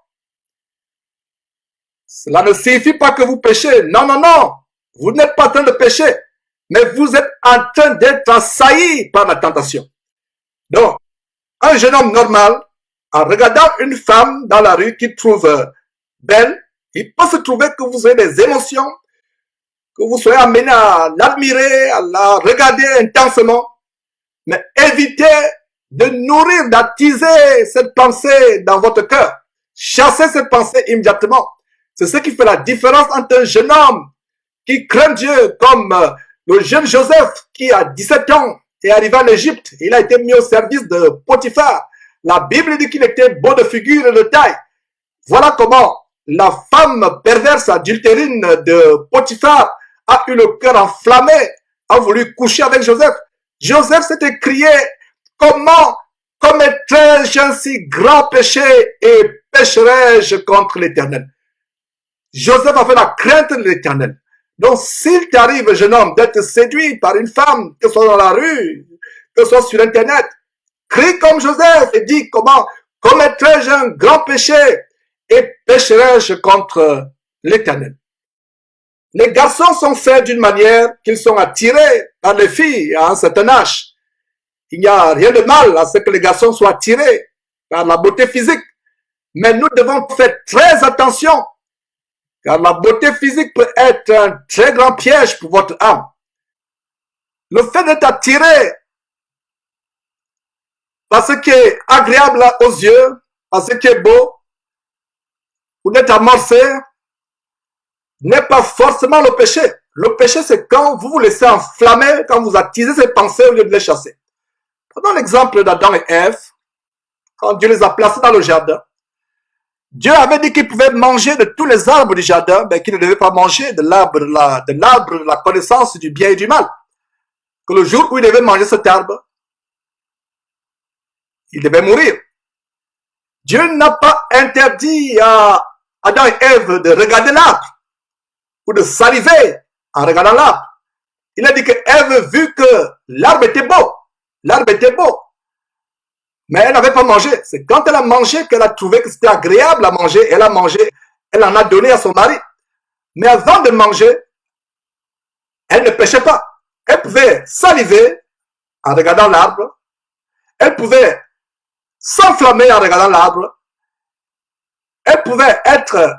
Cela ne signifie pas que vous péchez. Non, non, non. Vous n'êtes pas en train de pécher, mais vous êtes en train d'être assailli par la tentation. Donc, un jeune homme normal, en regardant une femme dans la rue qu'il trouve belle, il peut se trouver que vous ayez des émotions, que vous soyez amené à l'admirer, à la regarder intensement, mais évitez de nourrir, d'attiser cette pensée dans votre cœur. Chassez cette pensée immédiatement. C'est ce qui fait la différence entre un jeune homme qui craint Dieu, comme le jeune Joseph qui a 17 ans est arrivé en Égypte. Il a été mis au service de Potiphar. La Bible dit qu'il était beau de figure et de taille. Voilà comment la femme perverse adultérine de Potiphar a eu le cœur enflammé, a voulu coucher avec Joseph. Joseph s'est écrié, comment commettrai-je un si grand péché et pécherai-je contre l'Éternel? Joseph avait la crainte de l'Éternel. Donc, s'il t'arrive, jeune homme, d'être séduit par une femme, que ce soit dans la rue, que ce soit sur Internet, crie comme Joseph et dis, comment commettrai-je un grand péché et pécherai-je contre l'Éternel? Les garçons sont faits d'une manière qu'ils sont attirés par les filles à un certain âge. Il n'y a rien de mal à ce que les garçons soient attirés par la beauté physique. Mais nous devons faire très attention, car la beauté physique peut être un très grand piège pour votre âme. Le fait d'être attiré par ce qui est agréable aux yeux, par ce qui est beau, ou d'être amorcé, n'est pas forcément le péché. Le péché, c'est quand vous vous laissez enflammer, quand vous attisez ces pensées au lieu de les chasser. Prenons l'exemple d'Adam et Ève, quand Dieu les a placés dans le jardin. Dieu avait dit qu'ils pouvaient manger de tous les arbres du jardin, mais qu'ils ne devaient pas manger de l'arbre de la connaissance du bien et du mal. Que le jour où ils devaient manger cet arbre, ils devaient mourir. Dieu n'a pas interdit à Adam et Ève de regarder l'arbre ou de saliver en regardant l'arbre. Il a dit que Ève, vu que l'arbre était beau, mais elle n'avait pas mangé. C'est quand elle a mangé qu'elle a trouvé que c'était agréable à manger. Elle a mangé, elle en a donné à son mari. Mais avant de manger, elle ne péchait pas. Elle pouvait saliver en regardant l'arbre. Elle pouvait s'enflammer en regardant l'arbre. Elle pouvait être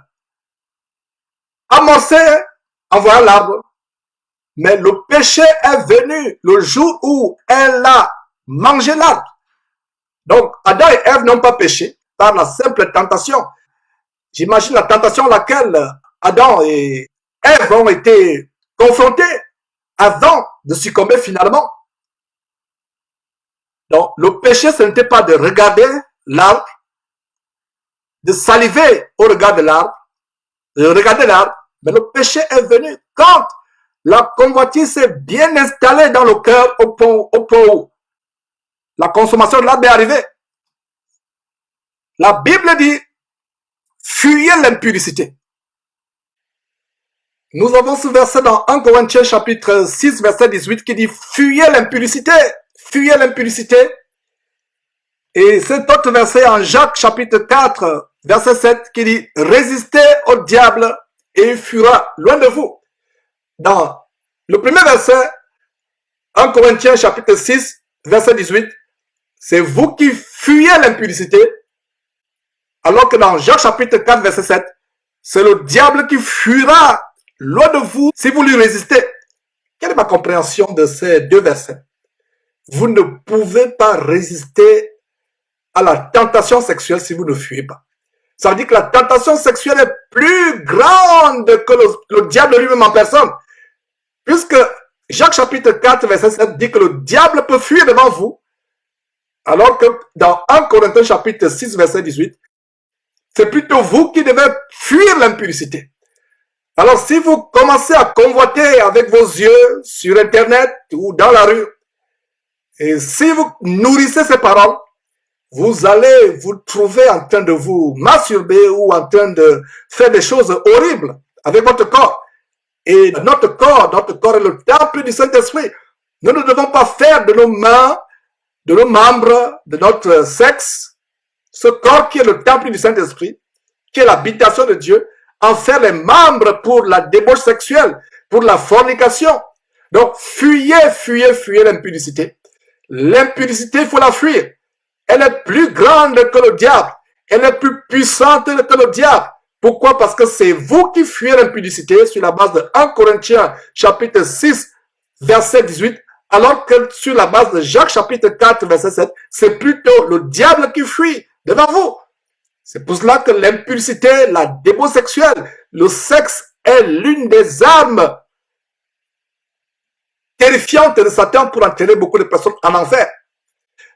amorcée en voyant l'arbre. Mais le péché est venu le jour où elle a mangé l'arbre. Donc, Adam et Ève n'ont pas péché par la simple tentation. J'imagine la tentation à laquelle Adam et Ève ont été confrontés avant de succomber finalement. Donc, le péché, ce n'était pas de regarder l'arbre, de saliver au regard de l'arbre, de regarder l'arbre, mais le péché est venu quand la convoitise s'est bien installée dans le cœur au point où la consommation de l'arbre est arrivée. La Bible dit, fuyez l'impudicité. Nous avons ce verset dans 1 Corinthiens chapitre 6, verset 18 qui dit, fuyez l'impudicité, fuyez l'impudicité. Et cet autre verset en Jacques chapitre 4, verset 7 qui dit, résistez au diable et il fuira loin de vous. Dans le premier verset, 1 Corinthiens chapitre 6, verset 18, c'est vous qui fuyez l'impudicité, alors que dans Jacques chapitre 4, verset 7, c'est le diable qui fuira loin de vous si vous lui résistez. Quelle est ma compréhension de ces deux versets? Vous ne pouvez pas résister à la tentation sexuelle si vous ne fuyez pas. Ça veut dire que la tentation sexuelle est plus grande que le diable lui-même en personne. Puisque Jacques chapitre 4, verset 7 dit que le diable peut fuir devant vous, alors que dans 1 Corinthiens chapitre 6, verset 18, c'est plutôt vous qui devez fuir l'impudicité. Alors, si vous commencez à convoiter avec vos yeux sur Internet ou dans la rue, et si vous nourrissez ces paroles, vous allez vous trouver en train de vous masturber ou en train de faire des choses horribles avec votre corps. Et notre corps est le temple du Saint-Esprit. Nous ne devons pas faire de nos mains, de nos membres, de notre sexe, ce corps qui est le temple du Saint-Esprit, qui est l'habitation de Dieu, en faire les membres pour la débauche sexuelle, pour la fornication. Donc, fuyez l'impudicité. L'impudicité, il faut la fuir. Elle est plus grande que le diable. Elle est plus puissante que le diable. Pourquoi? Parce que c'est vous qui fuyez l'impudicité sur la base de 1 Corinthiens chapitre 6, verset 18, alors que sur la base de Jacques chapitre 4, verset 7, c'est plutôt le diable qui fuit devant vous. C'est pour cela que l'impudicité, la débauche sexuelle, le sexe est l'une des armes terrifiantes de Satan pour entraîner beaucoup de personnes en enfer.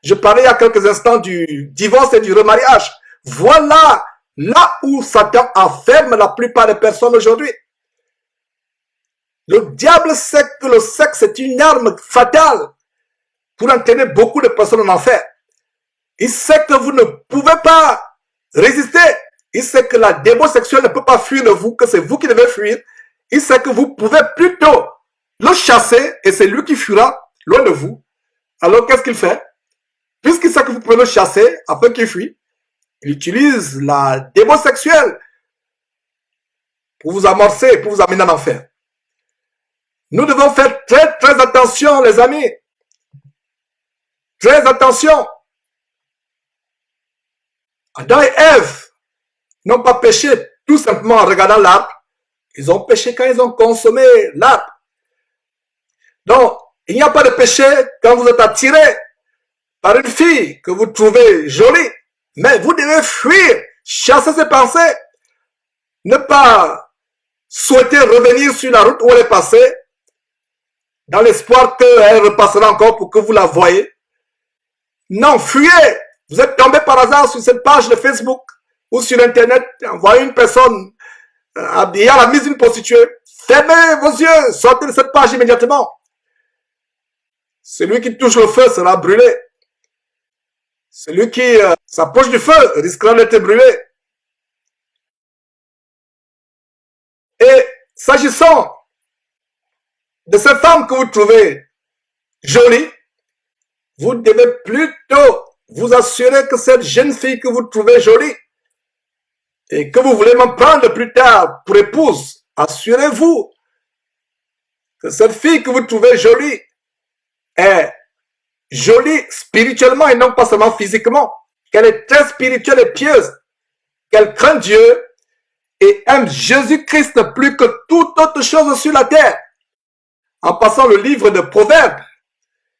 Je parlais il y a quelques instants du divorce et du remariage. Voilà là où Satan enferme la plupart des personnes aujourd'hui. Le diable sait que le sexe est une arme fatale pour entraîner beaucoup de personnes en enfer. Il sait que vous ne pouvez pas résister. Il sait que la débauche sexuelle ne peut pas fuir de vous, que c'est vous qui devez fuir. Il sait que vous pouvez plutôt le chasser et c'est lui qui fuira loin de vous. Alors qu'est-ce qu'il fait? Puisqu'il sait que vous pouvez le chasser afin qu'il fuit, il utilise la débauche sexuelle pour vous amorcer, pour vous amener en enfer. Nous devons faire très attention, les amis. Très attention. Adam et Ève n'ont pas péché tout simplement en regardant l'arbre. Ils ont péché quand ils ont consommé l'arbre. Donc, il n'y a pas de péché quand vous êtes attiré par une fille que vous trouvez jolie. Mais vous devez fuir, chasser ses pensées. Ne pas souhaiter revenir sur la route où elle est passée, dans l'espoir qu'elle repassera encore pour que vous la voyez. Non, fuyez. Vous êtes tombé par hasard sur cette page de Facebook ou sur Internet, voyez une personne habillée à la mise d'une prostituée. Fermez vos yeux, sortez de cette page immédiatement. Celui qui touche le feu sera brûlé. Celui qui s'approche du feu risquera d'être brûlé. Et s'agissant de cette femme que vous trouvez jolie, vous devez plutôt vous assurer que cette jeune fille que vous trouvez jolie et que vous voulez m'en prendre plus tard pour épouse, assurez-vous que cette fille que vous trouvez jolie est jolie spirituellement et non pas seulement physiquement, qu'elle est très spirituelle et pieuse, qu'elle craint Dieu et aime Jésus-Christ plus que toute autre chose sur la terre. En passant, le livre de Proverbes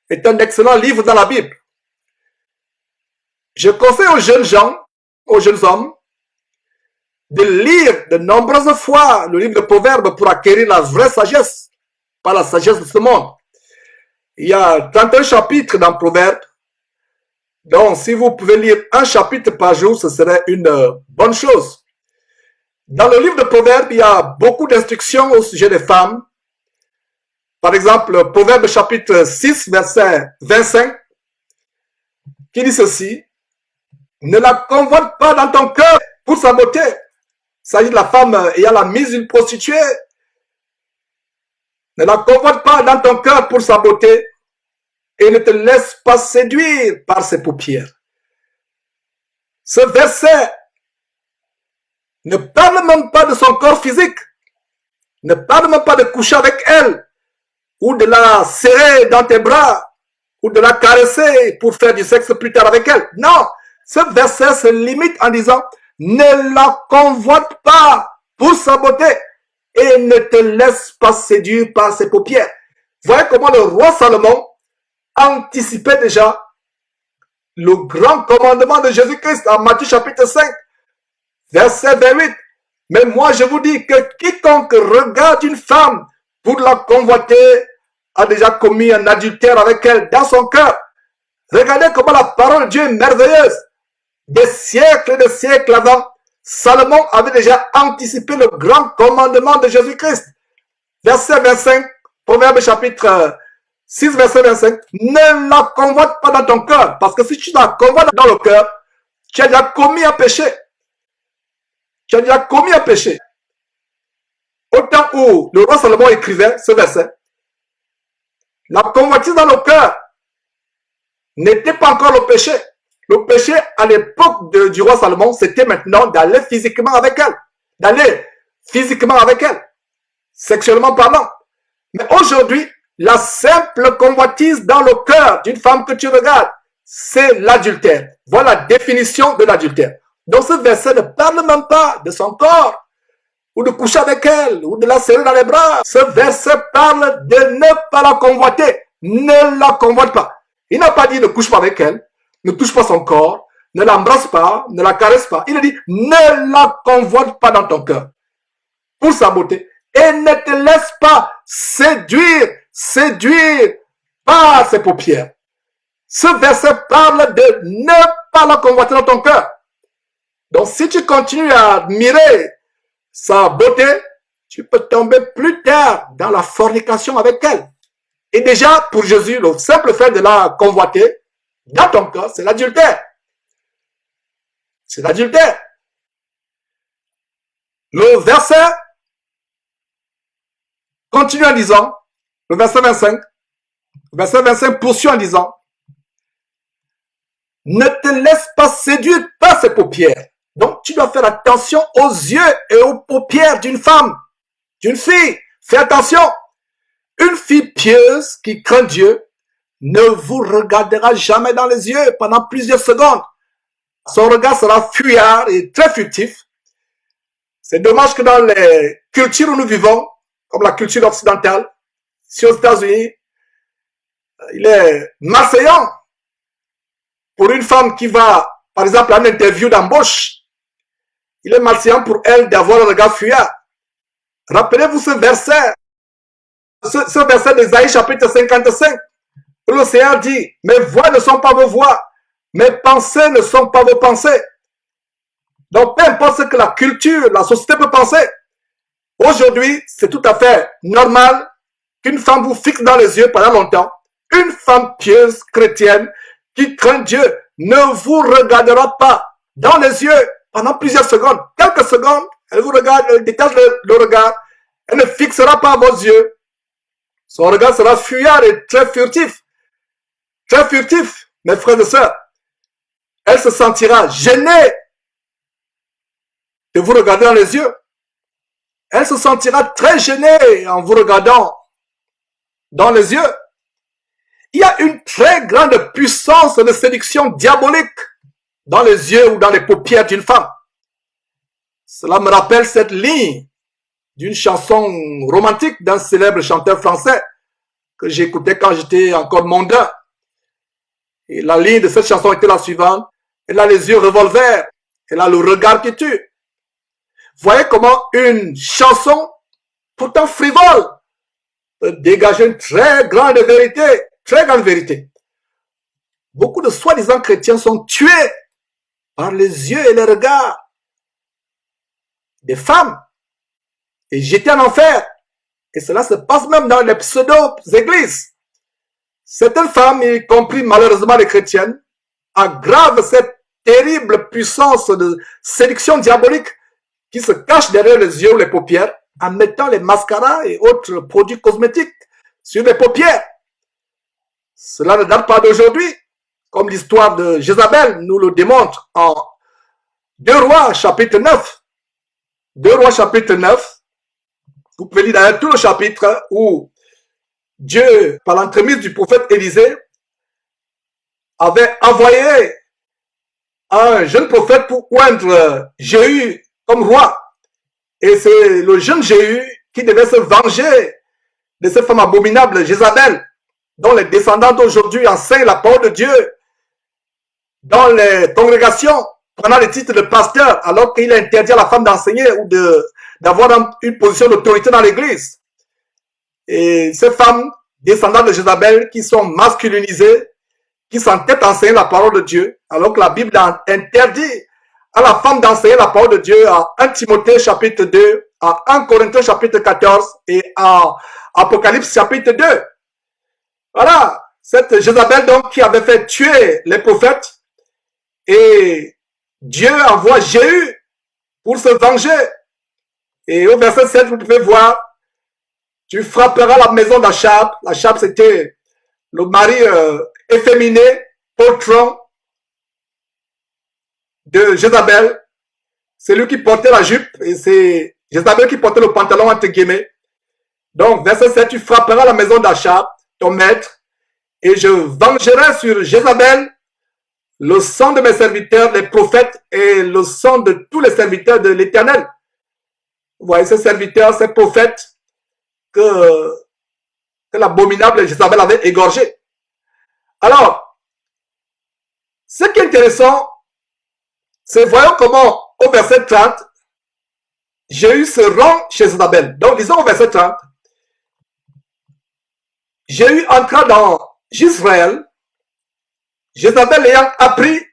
est un excellent livre dans la Bible. Je conseille aux jeunes gens, aux jeunes hommes, de lire de nombreuses fois le livre de Proverbes pour acquérir la vraie sagesse, pas la sagesse de ce monde. Il y a 31 chapitres dans Proverbes. Donc, si vous pouvez lire un chapitre par jour, ce serait une bonne chose. Dans le livre de Proverbes, il y a beaucoup d'instructions au sujet des femmes. Par exemple, Proverbe chapitre 6, verset 25, qui dit ceci: ne la convoite pas dans ton cœur pour sa beauté. Il s'agit de la femme ayant la mise d'une prostituée. Ne la convoite pas dans ton cœur pour sa beauté et ne te laisse pas séduire par ses paupières. Ce verset ne parle même pas de son corps physique, ne parle même pas de coucher avec elle, ou de la serrer dans tes bras, ou de la caresser pour faire du sexe plus tard avec elle. Non, ce verset se limite en disant, ne la convoite pas pour sa beauté et ne te laisse pas séduire par ses paupières. Voyez comment le roi Salomon anticipait déjà le grand commandement de Jésus-Christ en Matthieu chapitre 5, verset 28. Mais moi je vous dis que quiconque regarde une femme pour la convoiter a déjà commis un adultère avec elle dans son cœur. Regardez comment la parole de Dieu est merveilleuse. Des siècles avant, Salomon avait déjà anticipé le grand commandement de Jésus-Christ. Verset 25, Proverbe chapitre 6, verset 25. Ne la convoite pas dans ton cœur, parce que si tu la convoites dans le cœur, tu as déjà commis un péché. Tu as déjà commis un péché. Au temps où le roi Salomon écrivait ce verset, la convoitise dans le cœur n'était pas encore le péché. Le péché à l'époque du roi Salomon, c'était maintenant d'aller physiquement avec elle. D'aller physiquement avec elle. Sexuellement parlant. Mais aujourd'hui, la simple convoitise dans le cœur d'une femme que tu regardes, c'est l'adultère. Voilà la définition de l'adultère. Donc ce verset ne parle même pas de son corps, ou de coucher avec elle, ou de la serrer dans les bras. Ce verset parle de ne pas la convoiter. Ne la convoite pas. Il n'a pas dit ne couche pas avec elle, ne touche pas son corps, ne l'embrasse pas, ne la caresse pas. Il a dit ne la convoite pas dans ton cœur pour sa beauté et ne te laisse pas séduire par ses paupières. Ce verset parle de ne pas la convoiter dans ton cœur. Donc si tu continues à admirer sa beauté, tu peux tomber plus tard dans la fornication avec elle. Et déjà, pour Jésus, le simple fait de la convoiter dans ton cœur, c'est l'adultère. C'est l'adultère. Le verset continue en disant, le verset 25 poursuit en disant, ne te laisse pas séduire par ses paupières. Donc, tu dois faire attention aux yeux et aux paupières d'une femme, d'une fille. Fais attention. Une fille pieuse qui craint Dieu ne vous regardera jamais dans les yeux pendant plusieurs secondes. Son regard sera fuyard et très furtif. C'est dommage que dans les cultures où nous vivons, comme la culture occidentale, ici aux États-Unis, il est malséant pour une femme qui va, par exemple, à une interview d'embauche. Il est malséant pour elle d'avoir un regard fuyard. Rappelez-vous ce verset d'Ésaïe chapitre 55, où le Seigneur dit, mes voix ne sont pas vos voix, mes pensées ne sont pas vos pensées. Donc, peu importe ce que la culture, la société peut penser, aujourd'hui, c'est tout à fait normal qu'une femme vous fixe dans les yeux pendant longtemps. Une femme pieuse, chrétienne, qui craint Dieu, ne vous regardera pas dans les yeux pendant plusieurs secondes. Quelques secondes, elle vous regarde, elle détache le regard, elle ne fixera pas vos yeux. Son regard sera fuyard et très furtif. Très furtif, mes frères et sœurs. Elle se sentira gênée de vous regarder dans les yeux. Elle se sentira très gênée en vous regardant dans les yeux. Il y a une très grande puissance de séduction diabolique dans les yeux ou dans les paupières d'une femme. Cela me rappelle cette ligne d'une chanson romantique d'un célèbre chanteur français que j'écoutais quand j'étais encore mondain. Et la ligne de cette chanson était la suivante. Elle a les yeux revolver. Elle a le regard qui tue. Voyez comment une chanson, pourtant frivole, peut dégager une très grande vérité. Très grande vérité. Beaucoup de soi-disant chrétiens sont tués par les yeux et les regards des femmes et jetés en enfer. Et cela se passe même dans les pseudo-églises. Certaines femmes, y compris malheureusement les chrétiennes, aggravent cette terrible puissance de séduction diabolique qui se cache derrière les yeux ou les paupières en mettant les mascaras et autres produits cosmétiques sur les paupières. Cela ne date pas d'aujourd'hui, comme l'histoire de Jézabel nous le démontre en 2 Rois chapitre 9. 2 Rois chapitre 9, vous pouvez lire d'ailleurs tout le chapitre où Dieu, par l'entremise du prophète Élisée, avait envoyé un jeune prophète pour oindre Jéhu comme roi. Et c'est le jeune Jéhu qui devait se venger de cette femme abominable, Jézabel, dont les descendants d'aujourd'hui enseignent la parole de Dieu dans les congrégations, prenant le titre de pasteur, alors qu'il est interdit à la femme d'enseigner ou d'avoir une position d'autorité dans l'église. Et ces femmes, descendantes de Jézabel, qui sont masculinisées, qui s'entêtent à enseigner la parole de Dieu, alors que la Bible interdit à la femme d'enseigner la parole de Dieu à 1 Timothée chapitre 2, à 1 Corinthiens chapitre 14 et à Apocalypse chapitre 2. Voilà, cette Jézabel donc qui avait fait tuer les prophètes et Dieu envoie Jéhu pour se venger. Et au verset 7, vous pouvez voir, tu frapperas la maison d'Achab. Achab, c'était le mari efféminé, poltron de Jézabel. C'est lui qui portait la jupe et c'est Jézabel qui portait le pantalon entre guillemets. Donc, verset 7, tu frapperas la maison d'Achab, ton maître, et je vengerai sur Jézabel le sang de mes serviteurs, les prophètes, et le sang de tous les serviteurs de l'Éternel. Vous voyez, ces serviteurs, ces prophètes que l'abominable Jézabel avait égorgé. Alors, ce qui est intéressant, c'est voyons comment, au verset 30, Jéhu se rend chez Jézabel. Donc, disons au verset 30, Jéhu entra dans Israël, Jézabel ayant appris,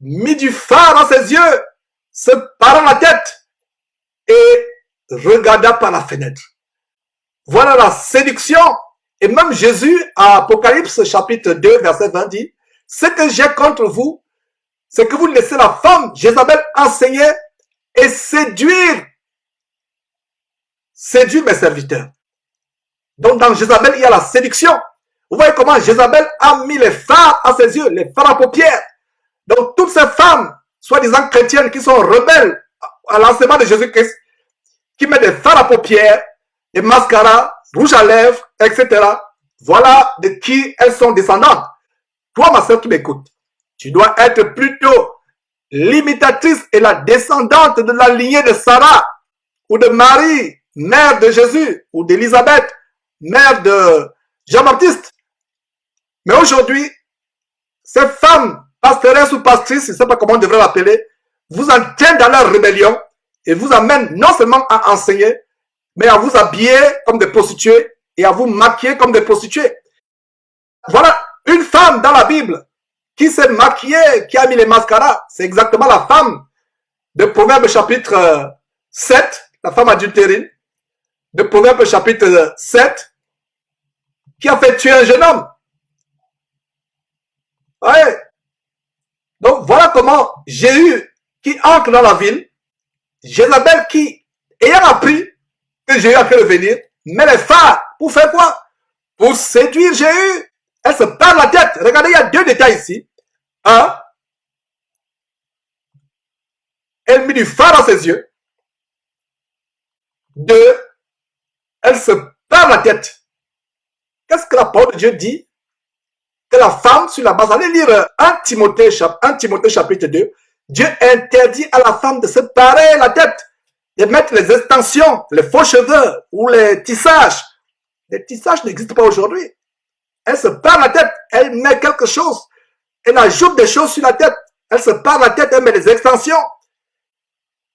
mit du phare à ses yeux, se parant la tête et regarda par la fenêtre. Voilà la séduction. Et même Jésus, à Apocalypse chapitre 2, verset 20, dit, ce que j'ai contre vous, c'est que vous laissez la femme Jézabel enseigner et séduire mes serviteurs. Donc dans Jézabel, il y a la séduction. Vous voyez comment Jézabel a mis les phares à ses yeux, les phares à paupières. Donc toutes ces femmes, soi-disant chrétiennes, qui sont rebelles à l'enseignement de Jésus-Christ, qui mettent des phares à paupières, des mascaras, rouge à lèvres, etc. Voilà de qui elles sont descendantes. Toi, ma soeur, qui m'écoutes, tu dois être plutôt l'imitatrice et la descendante de la lignée de Sarah, ou de Marie, mère de Jésus, ou d'Élisabeth, mère de Jean-Baptiste. Mais aujourd'hui, ces femmes, pastoresses ou pastrices, je ne sais pas comment on devrait l'appeler, vous entraînent dans leur rébellion et vous amènent non seulement à enseigner, mais à vous habiller comme des prostituées et à vous maquiller comme des prostituées. Voilà une femme dans la Bible qui s'est maquillée, qui a mis les mascaras. C'est exactement la femme de Proverbes chapitre 7, la femme adultérine, de Proverbes chapitre 7, qui a fait tuer un jeune homme. Ouais. Donc voilà comment Jéhu qui entre dans la ville, Jézabel qui, ayant appris que Jéhu a pu venir, met les phares pour faire quoi? Pour séduire Jéhu. Elle se perd la tête. Regardez, il y a deux détails ici. Un, elle met du phare à ses yeux. Deux, elle se perd la tête. Qu'est-ce que la parole de Dieu dit? Que la femme, sur la base, allez lire 1 Timothée chapitre 2, Dieu interdit à la femme de se parer la tête, de mettre les extensions, les faux cheveux ou les tissages. Les tissages n'existent pas aujourd'hui. Elle se perd la tête, elle met quelque chose, elle ajoute des choses sur la tête, elle se perd la tête, elle met des extensions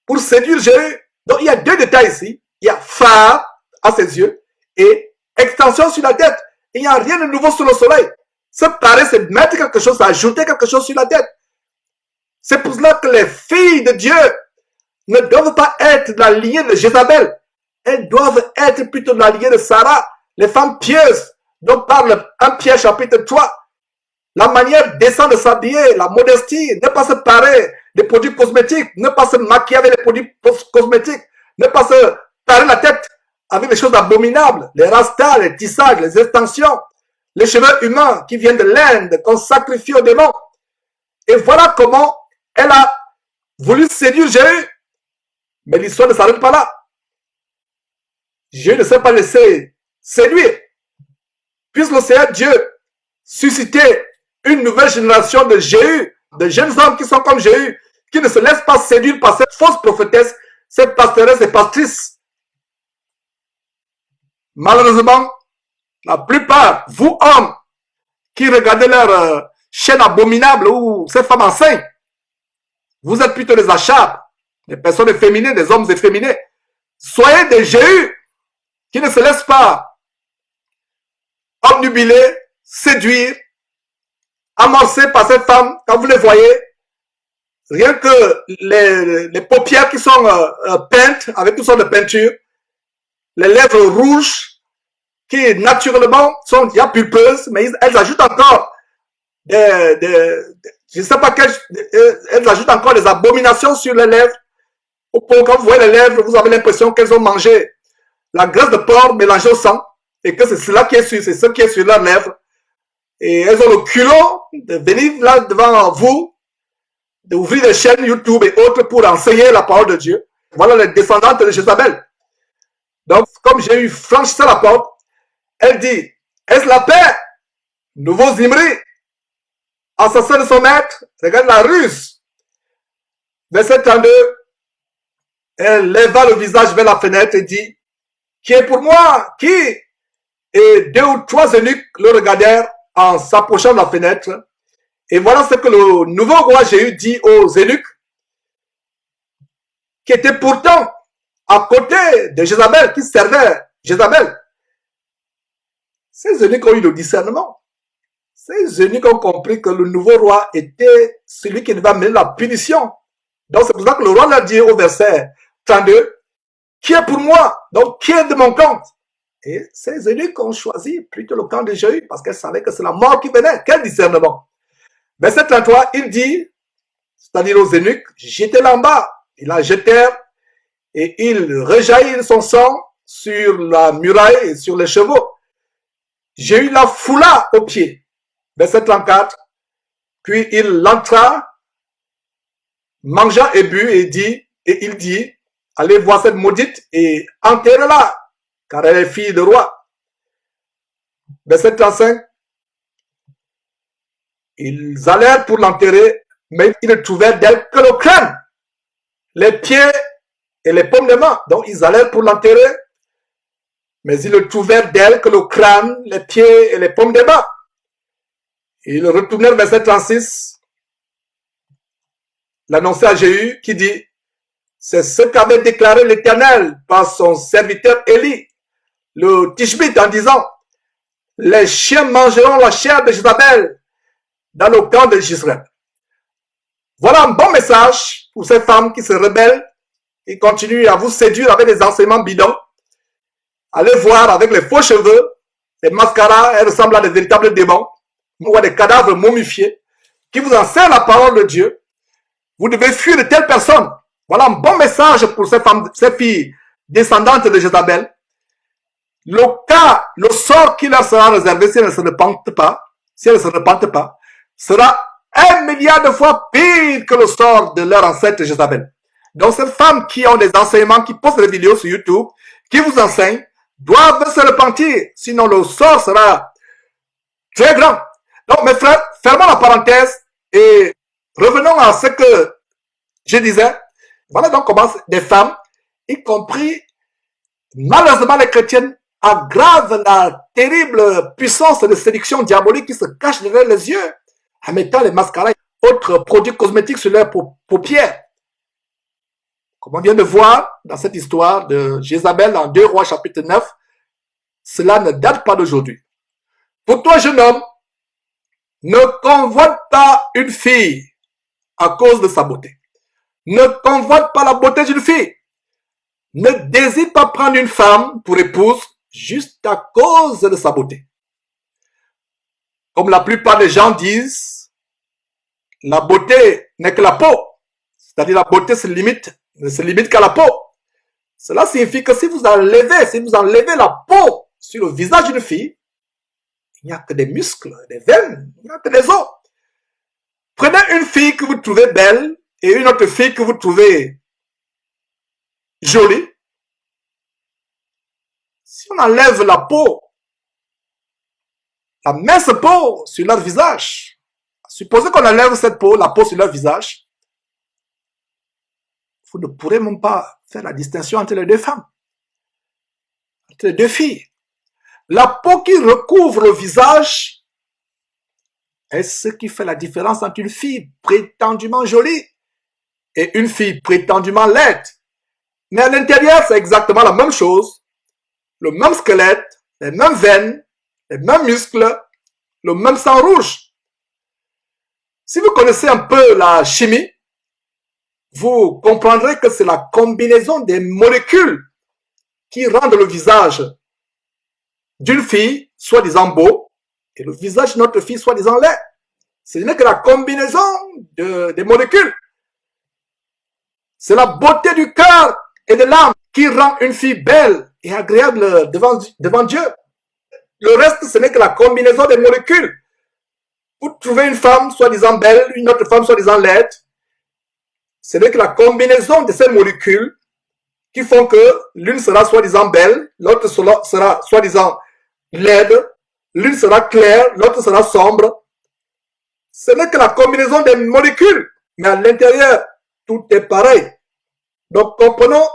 pour séduire Jéhu. Donc il y a deux détails ici. Il y a phare à ses yeux et extension sur la tête. Il n'y a rien de nouveau sous le soleil. Se parer, c'est mettre quelque chose, ajouter quelque chose sur la tête. C'est pour cela que les filles de Dieu ne doivent pas être de la lignée de Jézabel. Elles doivent être plutôt de la lignée de Sarah, les femmes pieuses dont parle 1 Pierre chapitre 3. La manière décente de s'habiller, la modestie, ne pas se parer des produits cosmétiques, ne pas se maquiller avec les produits cosmétiques, ne pas se parer la tête avec des choses abominables, les rastas, les tissages, les extensions, les cheveux humains qui viennent de l'Inde, qu'on sacrifie aux démons. Et voilà comment elle a voulu séduire Jéhu. Mais l'histoire ne s'arrête pas là. Jéhu ne s'est pas laissé séduire. Puisque le Seigneur Dieu suscitait une nouvelle génération de Jéhu, de jeunes hommes qui sont comme Jéhu, qui ne se laissent pas séduire par cette fausse prophétesse, cette pastoresse et pastrice. Malheureusement, la plupart, vous hommes, qui regardez leur chaîne abominable où ces femmes enseignent, vous êtes plutôt des Achab, des personnes efféminées, des hommes efféminés. Soyez des Jéhu qui ne se laissent pas obnubiler, séduire, amorcer par ces femmes, quand vous les voyez, Rien que les paupières qui sont peintes avec toutes sortes de peintures, les lèvres rouges qui naturellement sont déjà pulpeuses, mais elles ajoutent encore je ne sais pas elles ajoutent encore des abominations sur les lèvres. Quand vous voyez les lèvres, vous avez l'impression qu'elles ont mangé la graisse de porc mélangée au sang et que c'est cela qui est sur, c'est ce qui est sur leurs lèvres. Et elles ont le culot de venir là devant vous, d'ouvrir des chaînes YouTube et autres pour enseigner la parole de Dieu. Voilà les descendantes de Jézabel. Donc, comme j'ai eu franchi la porte, elle dit, est-ce la paix? Nouveau Zimri, assassin de son maître, regarde la ruse. Verset 32, elle leva le visage vers la fenêtre et dit, qui est pour moi? Qui? Et 2 ou 3 eunuques le regardèrent en s'approchant de la fenêtre. Et voilà ce que le nouveau roi Jéhu dit aux eunuques, qui étaient pourtant à côté de Jézabel, qui servaient Jézabel. Ces eunuques ont eu le discernement. Ces eunuques ont compris que le nouveau roi était celui qui devait amener la punition. Donc c'est pour ça que le roi leur dit au verset 32, qui est pour moi? Donc qui est de mon camp? Et ces eunuques ont choisi plutôt le camp de Jéhu parce qu'elles savaient que c'est la mort qui venait. Quel discernement! Verset 33, il dit, c'est-à-dire aux eunuques, jetez-la en bas. Ils la jetèrent et il rejaillit son sang sur la muraille et sur les chevaux. Jéhu la foula aux pieds. Verset 34, puis il entra, mangea et but et il dit, allez voir cette maudite et enterrez-la, car elle est fille de roi. Verset 35, ils allèrent pour l'enterrer, mais ils ne trouvèrent d'elle que le crâne, les pieds et les paumes de main. Donc ils allèrent pour l'enterrer, mais ils ne trouvèrent d'elle que le crâne, les pieds et les paumes de main. Ils retournèrent verset 36, l'annoncer à Jéhu qui dit, c'est ce qu'avait déclaré l'Éternel par son serviteur Élie, le Tishbite, en disant, les chiens mangeront la chair de Jézabel dans le camp de Jezreel. Voilà un bon message pour ces femmes qui se rebellent et continuent à vous séduire avec des enseignements bidons. Allez voir avec les faux cheveux, les mascaras, elles ressemblent à des véritables démons, ou à des cadavres momifiés, qui vous enseignent la parole de Dieu. Vous devez fuir de telles personnes. Voilà un bon message pour ces femmes, ces filles descendantes de Jézabel. Le sort qui leur sera réservé si elles ne se repentent pas, sera 1 milliard de fois pire que le sort de leur ancêtre Jézabel. Donc ces femmes qui ont des enseignements, qui postent des vidéos sur YouTube, qui vous enseignent, doivent se repentir, sinon le sort sera très grand. Donc mes frères, fermons la parenthèse et revenons à ce que je disais. Voilà donc comment des femmes, y compris malheureusement les chrétiennes, aggravent la terrible puissance de séduction diabolique qui se cache derrière les yeux en mettant les mascaras et autres produits cosmétiques sur leurs paupières. Comme on vient de voir dans cette histoire de Jézabel en 2 Rois chapitre 9, cela ne date pas d'aujourd'hui. Pour toi, jeune homme, ne convoite pas une fille à cause de sa beauté. Ne convoite pas la beauté d'une fille. Ne désire pas prendre une femme pour épouse juste à cause de sa beauté. Comme la plupart des gens disent, la beauté n'est que la peau. C'est-à-dire la beauté ne se limite qu'à la peau. Cela signifie que si vous enlevez la peau sur le visage d'une fille, il n'y a que des muscles, des veines, il n'y a que des os. Prenez une fille que vous trouvez belle et une autre fille que vous trouvez jolie. Si on enlève la peau, la mince peau sur leur visage, supposez qu'on enlève cette peau, la peau sur leur visage, vous ne pourrez même pas faire la distinction entre les deux femmes, entre les deux filles. La peau qui recouvre le visage est ce qui fait la différence entre une fille prétendument jolie et une fille prétendument laide. Mais à l'intérieur, c'est exactement la même chose. Le même squelette, les mêmes veines, les mêmes muscles, le même sang rouge. Si vous connaissez un peu la chimie, vous comprendrez que c'est la combinaison des molécules qui rendent le visage d'une fille soi-disant beau et le visage de notre fille soi-disant laid. Ce n'est que la combinaison des molécules. C'est la beauté du cœur et de l'âme qui rend une fille belle et agréable devant Dieu. Le reste, ce n'est que la combinaison des molécules. Vous trouvez une femme soi-disant belle, une autre femme soi-disant laide. Ce n'est que la combinaison de ces molécules qui font que l'une sera soi-disant belle, l'autre sera soi-disant laide, l'une sera claire, l'autre sera sombre. Ce n'est que la combinaison des molécules, mais à l'intérieur, tout est pareil. Donc comprenons,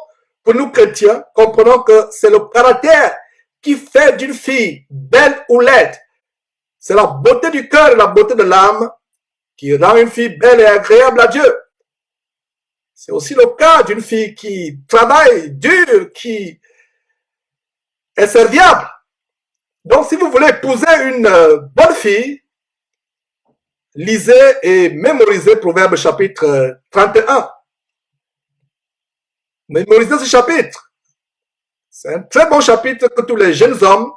pour nous chrétiens, comprenons que c'est le caractère qui fait d'une fille belle ou laide. C'est la beauté du cœur et la beauté de l'âme qui rend une fille belle et agréable à Dieu. C'est aussi le cas d'une fille qui travaille dur, qui est serviable. Donc si vous voulez épouser une bonne fille, lisez et mémorisez Proverbe chapitre 31. Mémorisez ce chapitre. C'est un très bon chapitre que tous les jeunes hommes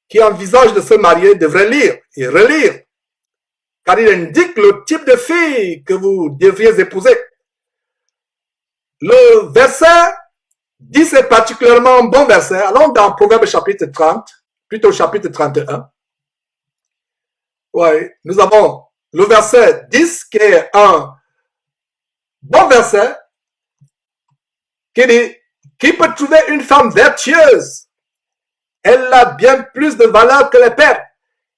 qui envisagent de se marier devraient lire et relire, car il indique le type de fille que vous devriez épouser. Le verset 10 est particulièrement un bon verset. Allons dans Proverbe chapitre 30, plutôt chapitre 31. Oui, nous avons le verset 10 qui est un bon verset qui dit: qui peut trouver une femme vertueuse? Elle a bien plus de valeur que les perles.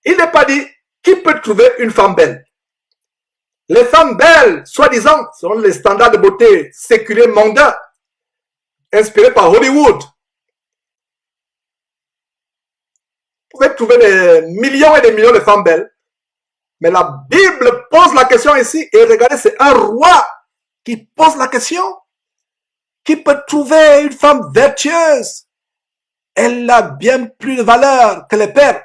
Il n'est pas dit qui peut trouver une femme belle. Les femmes belles, soi-disant, selon les standards de beauté séculiers mondains, inspirés par Hollywood. Vous pouvez trouver des millions et des millions de femmes belles. Mais la Bible pose la question ici, et regardez, c'est un roi qui pose la question. Qui peut trouver une femme vertueuse? Elle a bien plus de valeur que les perles.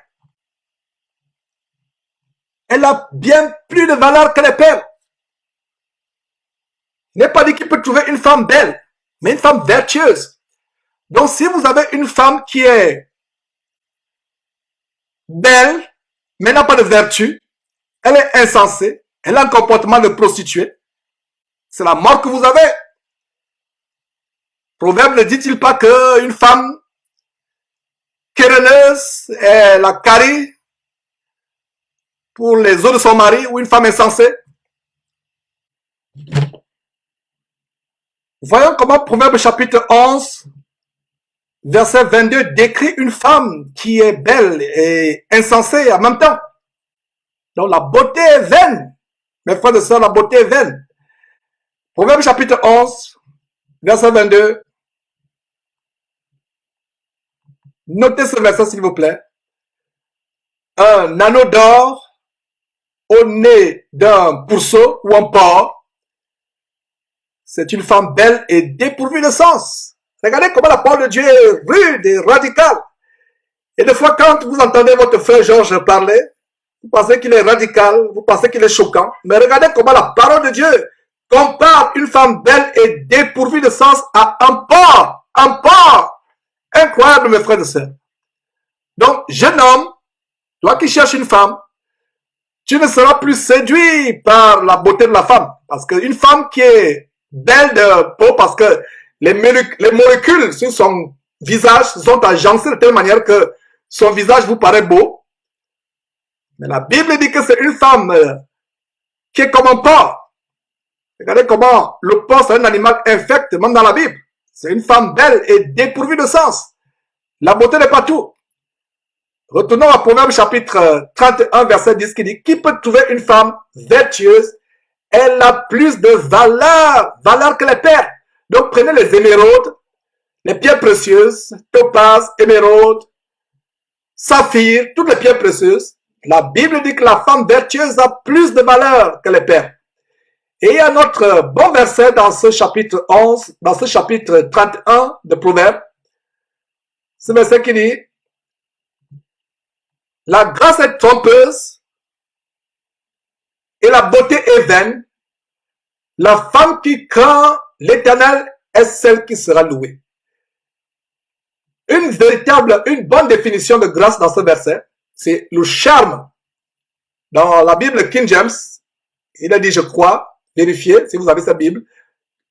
Elle a bien plus de valeur que les perles. Il n'est pas dit qu'il peut trouver une femme belle, mais une femme vertueuse. Donc si vous avez une femme qui est belle, mais n'a pas de vertu, elle est insensée, elle a un comportement de prostituée, c'est la mort que vous avez. Proverbe ne dit-il pas qu'une femme querelleuse est la carie pour les os de son mari, ou une femme insensée? Voyons comment Proverbe chapitre 11, verset 22 décrit une femme qui est belle et insensée en même temps. Donc la beauté est vaine. Mes frères et sœurs, la beauté est vaine. Proverbe chapitre 11, verset 22. Notez ce verset s'il vous plaît. Un anneau d'or au nez d'un pourceau ou un porc, c'est une femme belle et dépourvue de sens. Regardez comment la parole de Dieu est rude et radicale. Et des fois, quand vous entendez votre frère Georges parler, vous pensez qu'il est radical, vous pensez qu'il est choquant. Mais regardez comment la parole de Dieu compare une femme belle et dépourvue de sens à un porc. Un porc. Incroyable, mes frères et sœurs. Donc, jeune homme, toi qui cherches une femme, tu ne seras plus séduit par la beauté de la femme. Parce qu'une femme qui est belle de peau, parce que les molécules sur son visage sont agencées de telle manière que son visage vous paraît beau. Mais la Bible dit que c'est une femme qui est comme un porc. Regardez comment le porc, c'est un animal infect, même dans la Bible. C'est une femme belle et dépourvue de sens. La beauté n'est pas tout. Retournons à Proverbe chapitre 31, verset 10 qui dit: qui peut trouver une femme vertueuse? Elle a plus de valeur que les perles. Donc prenez les émeraudes, les pierres précieuses, topaz, émeraude, saphir, toutes les pierres précieuses. La Bible dit que la femme vertueuse a plus de valeur que les perles. Et il y a notre bon verset dans ce chapitre 11, dans ce chapitre 31 de Proverbe. Ce verset qui dit: la grâce est trompeuse et la beauté est vaine, La femme qui craint l'Éternel est celle qui sera louée. Une bonne définition de grâce dans ce verset, c'est le charme. Dans la Bible King James, il a dit, je crois, vérifiez si vous avez sa Bible,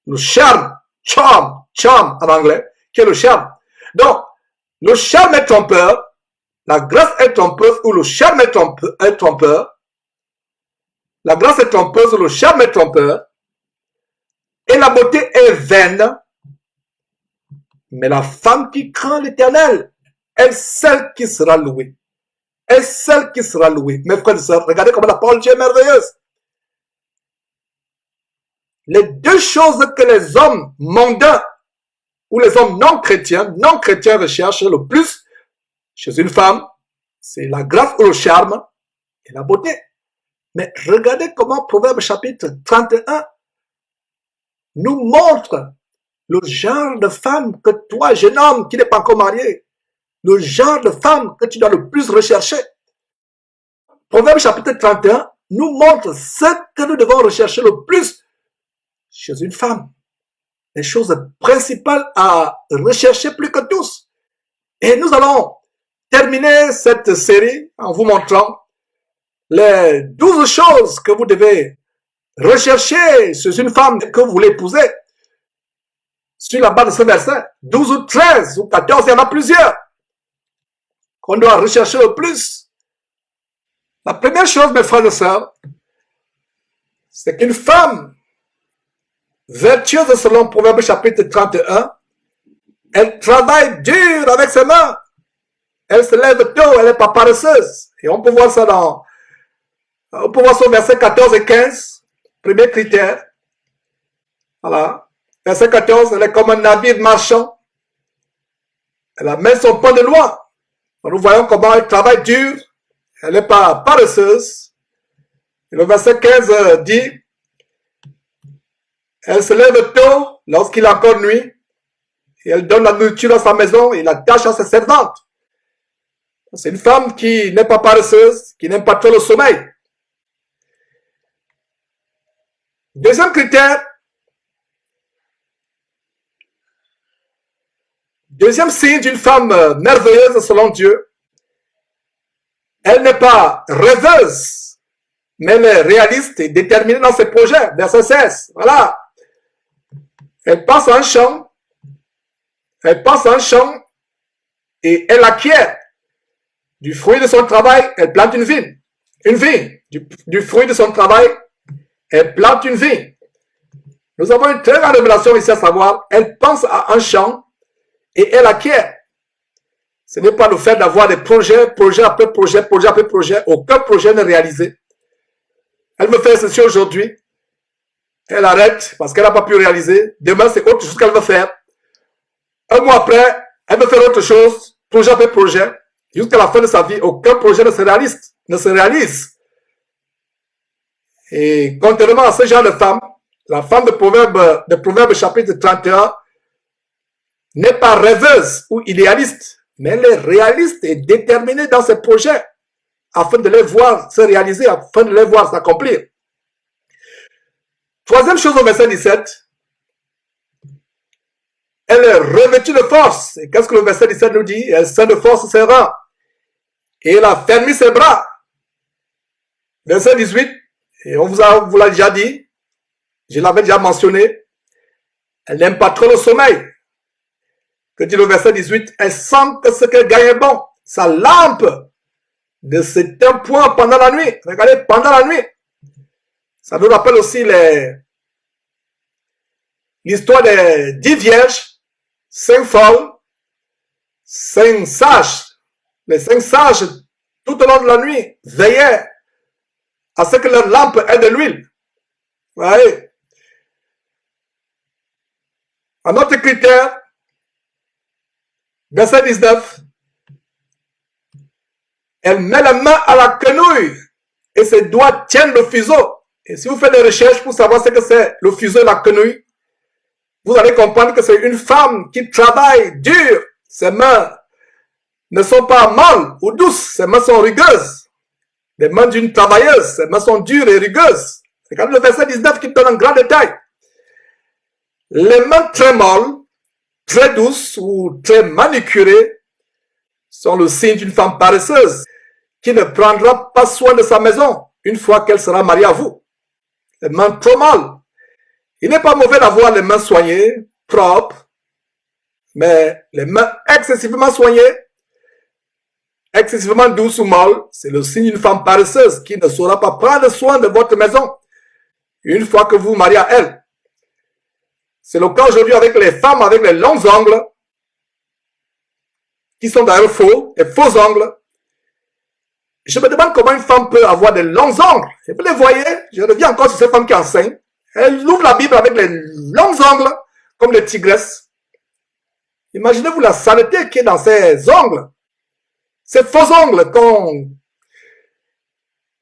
le charme en anglais, qui est le charme. Donc, le charme est trompeur, la grâce est trompeuse ou le charme est trompeur. La grâce est trompeuse ou le charme est trompeur. Et la beauté est vaine. Mais la femme qui craint l'Éternel est celle qui sera louée. Est celle qui sera louée. Mes frères et sœurs, regardez comment la parole de Dieu est merveilleuse. Les deux choses que les hommes mondains ou les hommes non chrétiens recherchent le plus chez une femme, c'est la grâce ou le charme et la beauté. Mais regardez comment Proverbe chapitre 31 nous montre le genre de femme que toi, jeune homme qui n'est pas encore marié, le genre de femme que tu dois le plus rechercher. Proverbe chapitre 31 nous montre ce que nous devons rechercher le plus chez une femme. Les choses principales à rechercher plus que tous. Et nous allons terminer cette série en vous montrant les 12 choses que vous devez rechercher chez une femme que vous voulez épouser. Sur la base de ce verset, 12 ou 13 ou 14, il y en a plusieurs qu'on doit rechercher le plus. La première chose, mes frères et sœurs, c'est qu'une femme vertueuse selon Proverbe chapitre 31, elle travaille dur avec ses mains. Elle se lève tôt, elle n'est pas paresseuse. Et on peut voir ça au verset 14 et 15, premier critère. Voilà. Verset 14, elle est comme un navire marchand. Elle amène son pain de loin. Nous voyons comment elle travaille dur. Elle n'est pas paresseuse. Et le verset 15 dit, elle se lève tôt lorsqu'il est encore nuit. Et elle donne la nourriture à sa maison et la tâche à ses servantes. C'est une femme qui n'est pas paresseuse, qui n'aime pas trop le sommeil. Deuxième critère, deuxième signe d'une femme merveilleuse selon Dieu, elle n'est pas rêveuse, mais elle est réaliste et déterminée dans ses projets. Verset 16, voilà. Elle passe un champ et elle acquiert du fruit de son travail, elle plante une vigne. Une vigne. Du fruit de son travail, elle plante une vigne. Nous avons une très grande révélation ici à savoir, elle pense à un champ et elle acquiert. Ce n'est pas le fait d'avoir des projets, projet après projet, aucun projet n'est réalisé. Elle veut faire ceci aujourd'hui, elle arrête parce qu'elle n'a pas pu réaliser. Demain, c'est autre chose qu'elle veut faire. Un mois après, elle veut faire autre chose, projet après projet. Jusqu'à la fin de sa vie, aucun projet ne se réalise. Et contrairement à ce genre de femme, la femme de Proverbe chapitre 31 n'est pas rêveuse ou idéaliste, mais elle est réaliste et déterminée dans ses projets afin de les voir se réaliser, afin de les voir s'accomplir. Troisième chose au verset 17, elle est revêtue de force. Et qu'est-ce que le verset 17 nous dit? Elle sent de force ses reins et elle a fermé ses bras. Verset 18, et on vous l'a déjà dit, je l'avais déjà mentionné, elle n'aime pas trop le sommeil. Que dit le verset 18, elle sent que ce qu'elle gagne est bon. Sa lampe de certains points pendant la nuit. Regardez, pendant la nuit. Ça nous rappelle aussi l'histoire des 10 vierges, 5 folles, 5 sages. Les 5 sages, tout au long de la nuit, veillaient à ce que leur lampe ait de l'huile. Vous voyez? Un autre critère, verset 19, elle met la main à la quenouille et ses doigts tiennent le fuseau. Et si vous faites des recherches pour savoir ce que c'est le fuseau et la quenouille, vous allez comprendre que c'est une femme qui travaille dur. Ses mains ne sont pas molles ou douces, ses mains sont rugueuses. Les mains d'une travailleuse, ses mains sont dures et rugueuses. Regardez le verset 19 qui donne un grand détail. Les mains très molles, très douces ou très manucurées sont le signe d'une femme paresseuse qui ne prendra pas soin de sa maison une fois qu'elle sera mariée à vous. Les mains trop molles. Il n'est pas mauvais d'avoir les mains soignées, propres, mais les mains excessivement soignées, excessivement douces ou molles, c'est le signe d'une femme paresseuse qui ne saura pas prendre soin de votre maison une fois que vous vous mariez à elle. C'est le cas aujourd'hui avec les femmes avec les longs ongles, qui sont d'ailleurs faux, des faux ongles. Je me demande comment une femme peut avoir des longs ongles. Et vous les voyez, je reviens encore sur cette femme qui enseigne. Elle ouvre la Bible avec les longs ongles, comme les tigresses. Imaginez-vous la saleté qui est dans ces ongles. Ces faux ongles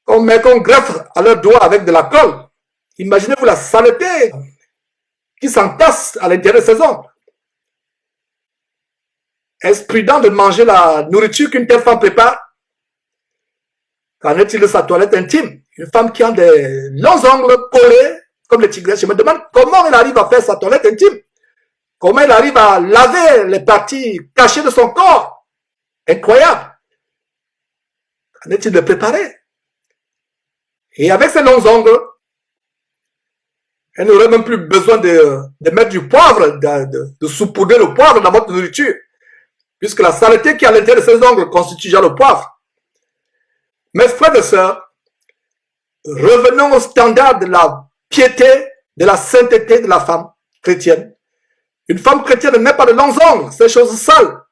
qu'on greffe à leurs doigts avec de la colle. Imaginez-vous la saleté qui s'entasse à l'intérieur de ces ongles. Est-ce prudent de manger la nourriture qu'une telle femme prépare? Qu'en est-il de sa toilette intime? Une femme qui a des longs ongles collés comme les tigresses. Je me demande comment elle arrive à faire sa toilette intime. Comment elle arrive à laver les parties cachées de son corps. Incroyable. Qu'en est-il de préparer? Et avec ces longs ongles, elle n'aurait même plus besoin de mettre du poivre, de saupoudrer le poivre dans votre nourriture. Puisque la saleté qui est à l'intérieur de ces ongles constitue déjà le poivre. Mes frères et sœurs, revenons au standard de la piété, de la sainteté de la femme chrétienne. Une femme chrétienne ne met pas de longs ongles, ces choses sales.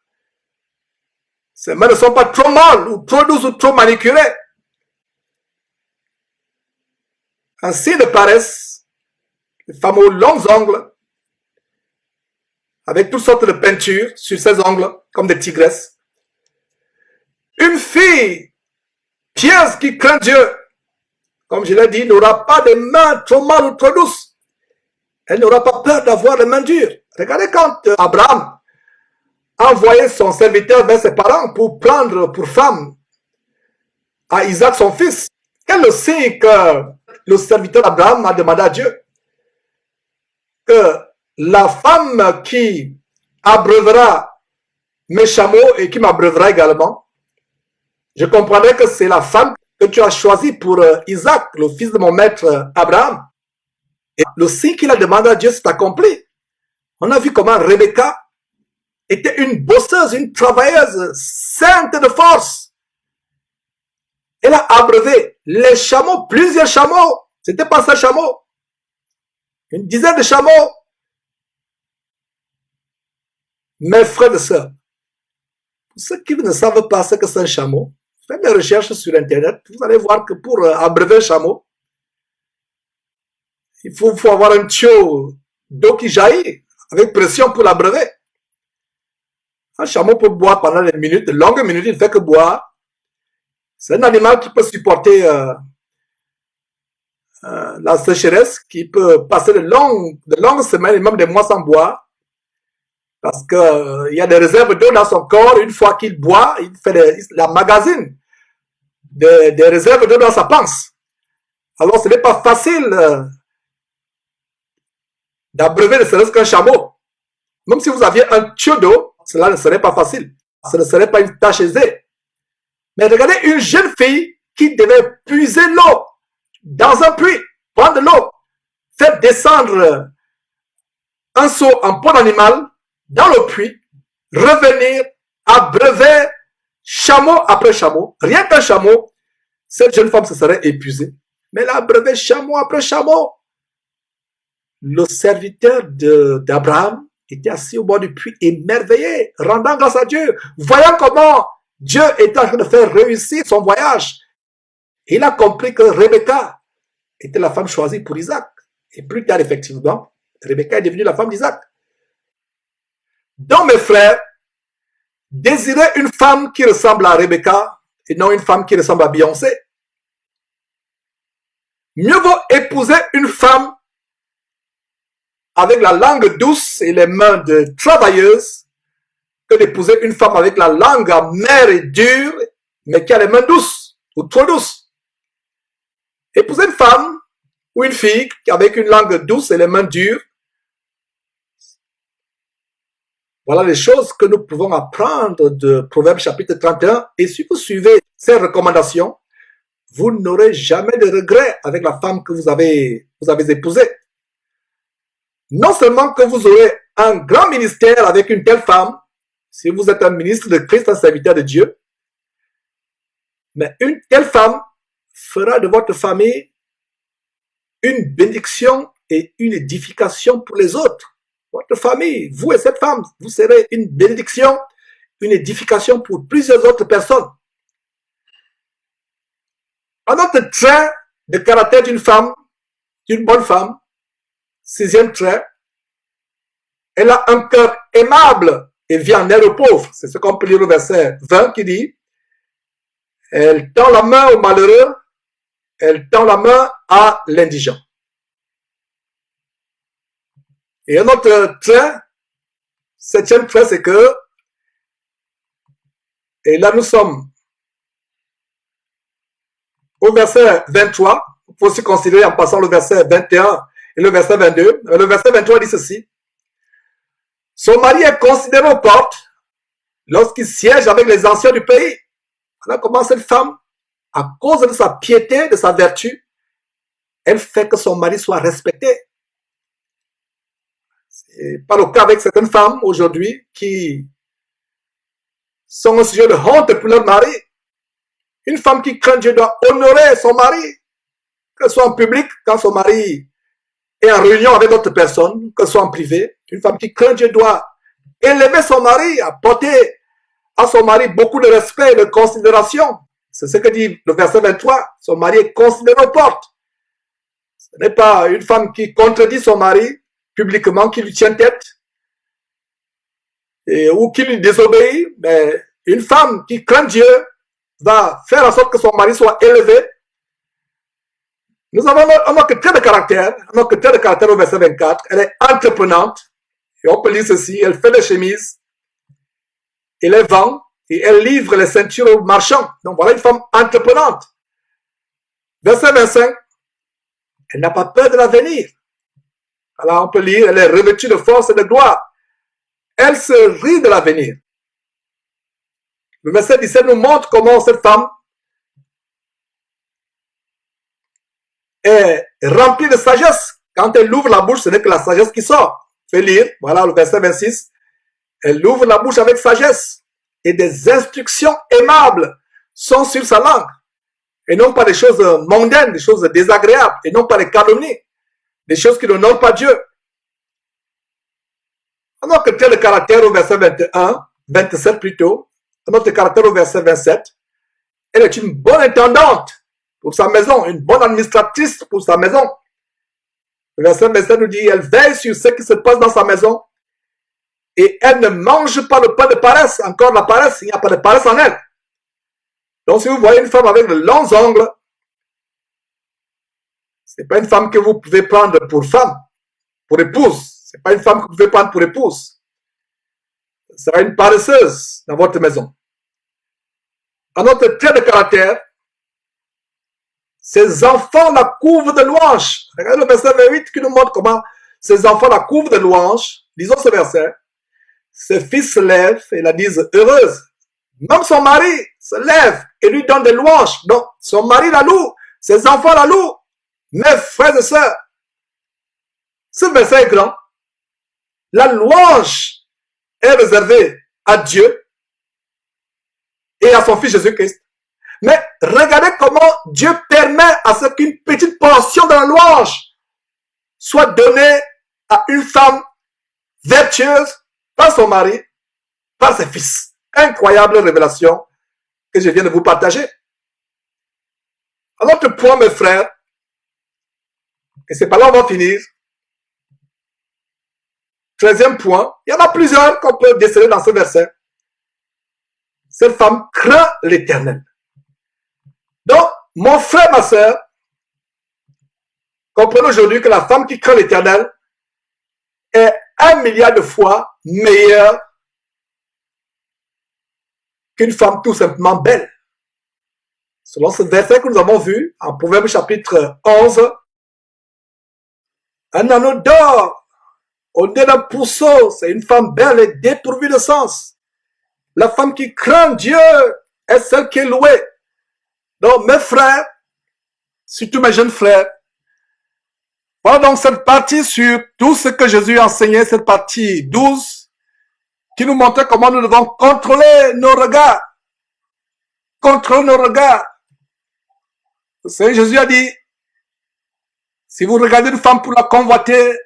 Ses mains ne sont pas trop molles, ou trop douces, ou trop manicurées. Un signe de paresse, les femmes aux longs ongles, avec toutes sortes de peintures sur ses ongles, comme des tigresses. Une fille pieuse qui craint Dieu, comme je l'ai dit, n'aura pas de mains trop molles ou trop douces. Elle n'aura pas peur d'avoir les mains dures. Regardez quand Abraham a envoyé son serviteur vers ses parents pour prendre pour femme à Isaac son fils. Quel est le signe que le serviteur Abraham a demandé à Dieu? Que la femme qui abreuvera mes chameaux et qui m'abreuvera également, je comprendrai que c'est la femme que tu as choisie pour Isaac, le fils de mon maître Abraham. Et le signe qu'il a demandé à Dieu s'est accompli. On a vu comment Rebecca était une bosseuse, une travailleuse sainte de force. Elle a abreuvé les chameaux, plusieurs chameaux. C'était pas ça chameaux. Une dizaine de chameaux. Mes frères et sœurs, pour ceux qui ne savent pas ce que c'est un chameau, faites des recherches sur Internet. Vous allez voir que pour abreuver un chameau, il faut avoir un tuyau d'eau qui jaillit avec pression pour l'abreuver. Un chameau peut boire pendant des minutes, de longues minutes, il ne fait que boire. C'est un animal qui peut supporter la sécheresse, qui peut passer de longues semaines et même des mois sans boire. Parce que il y a des réserves d'eau dans son corps. Une fois qu'il boit, il fait la magazine des réserves d'eau dans sa panse. Alors ce n'est pas facile d'abreuver ne serait-ce qu'un chameau. Même si vous aviez un tuyau d'eau, cela ne serait pas facile. Ce ne serait pas une tâche aisée. Mais regardez une jeune fille qui devait puiser l'eau dans un puits, prendre l'eau, faire descendre un seau en peau d'animal dans le puits, revenir, abreuver chameau après chameau. Rien qu'un chameau, cette jeune femme se serait épuisée. Mais elle a abreuvé chameau après chameau. Le serviteur d'Abraham était assis au bord du puits, émerveillé, rendant grâce à Dieu, voyant comment Dieu était en train de faire réussir son voyage. Il a compris que Rebecca était la femme choisie pour Isaac. Et plus tard, effectivement, Rebecca est devenue la femme d'Isaac. Donc, mes frères, désirez une femme qui ressemble à Rebecca et non une femme qui ressemble à Beyoncé. Mieux vaut épouser une femme avec la langue douce et les mains de travailleuse que d'épouser une femme avec la langue amère et dure, mais qui a les mains douces ou trop douces. Épouser une femme ou une fille avec une langue douce et les mains dures Voilà les choses que nous pouvons apprendre de Proverbes chapitre 31. Et si vous suivez ces recommandations, vous n'aurez jamais de regrets avec la femme que vous avez épousée. Non seulement que vous aurez un grand ministère avec une telle femme, si vous êtes un ministre de Christ, un serviteur de Dieu, mais une telle femme fera de votre famille une bénédiction et une édification pour les autres. Votre famille, vous et cette femme, vous serez une bénédiction, une édification pour plusieurs autres personnes. Un autre trait de caractère d'une femme, d'une bonne femme, sixième trait, elle a un cœur aimable et vient en aide aux pauvres. C'est ce qu'on peut lire au verset 20 qui dit, elle tend la main au malheureux, elle tend la main à l'indigent. Et un autre trait, septième trait, c'est que, et là nous sommes au verset 23, il faut aussi considérer en passant le verset 21 et le verset 22. Le verset 23 dit ceci, son mari est considéré aux portes lorsqu'il siège avec les anciens du pays. Voilà comment cette femme, à cause de sa piété, de sa vertu, elle fait que son mari soit respecté. C'est pas le cas avec certaines femmes aujourd'hui qui sont un sujet de honte pour leur mari. Une femme qui craint Dieu doit honorer son mari, que ce soit en public, quand son mari est en réunion avec d'autres personnes, que ce soit en privé. Une femme qui craint Dieu doit élever son mari, apporter à son mari beaucoup de respect et de considération. C'est ce que dit le verset 23. Son mari est considéré aux portes. Ce n'est pas une femme qui contredit son mari publiquement, qui lui tient tête, ou qui lui désobéit, mais une femme qui craint Dieu va faire en sorte que son mari soit élevé. Nous avons un autre trait de caractère au verset 24. Elle est entreprenante. Et on peut lire ceci, elle fait des chemises, elle les vend, et elle livre les ceintures aux marchands. Donc voilà une femme entreprenante. Verset 25, elle n'a pas peur de l'avenir. Alors on peut lire, elle est revêtue de force et de gloire. Elle se rit de l'avenir. Le verset 17 nous montre comment cette femme est remplie de sagesse. Quand elle ouvre la bouche, ce n'est que la sagesse qui sort. Fais lire, voilà le verset 26. Elle ouvre la bouche avec sagesse et des instructions aimables sont sur sa langue. Et non pas des choses mondaines, des choses désagréables, et non pas des calomnies, des choses qui n'honorent pas Dieu. Alors que tel caractère au verset 21, 27 plutôt, notre caractère au verset 27, elle est une bonne intendante pour sa maison, une bonne administratrice pour sa maison. Le verset 27 nous dit, elle veille sur ce qui se passe dans sa maison et elle ne mange pas le pain de paresse. Encore la paresse, il n'y a pas de paresse en elle. Donc si vous voyez une femme avec de longs ongles, ce n'est pas une femme que vous pouvez prendre pour femme, pour épouse. Ce n'est pas une femme que vous pouvez prendre pour épouse. Ce sera une paresseuse dans votre maison. Un autre trait de caractère, ses enfants la couvrent de louanges. Regardez le verset 28 qui nous montre comment ses enfants la couvrent de louanges. Lisons ce verset. Ses fils se lèvent et la disent heureuse. Même son mari se lève et lui donne des louanges. Donc, son mari la loue, ses enfants la louent. Mes frères et sœurs, ce verset est grand. La louange est réservée à Dieu et à son Fils Jésus-Christ. Mais regardez comment Dieu permet à ce qu'une petite portion de la louange soit donnée à une femme vertueuse par son mari, par ses fils. Incroyable révélation que je viens de vous partager. Un autre point, mes frères, et c'est par là qu'on va finir. 13e point, il y en a plusieurs qu'on peut déceler dans ce verset. Cette femme craint l'Éternel. Donc, mon frère, ma soeur, comprenez aujourd'hui que la femme qui craint l'Éternel est 1 milliard de fois meilleure qu'une femme tout simplement belle. Selon ce verset que nous avons vu en Proverbe chapitre 11, un anneau d'or On dit d'un pourceau, c'est une femme belle et dépourvue de sens. La femme qui craint Dieu est celle qui est louée. Donc, mes frères, surtout mes jeunes frères, voilà donc cette partie sur tout ce que Jésus a enseigné, cette partie 12, qui nous montrait comment nous devons contrôler nos regards. Contrôler nos regards. Vous savez, Jésus a dit, si vous regardez une femme pour la convoiter,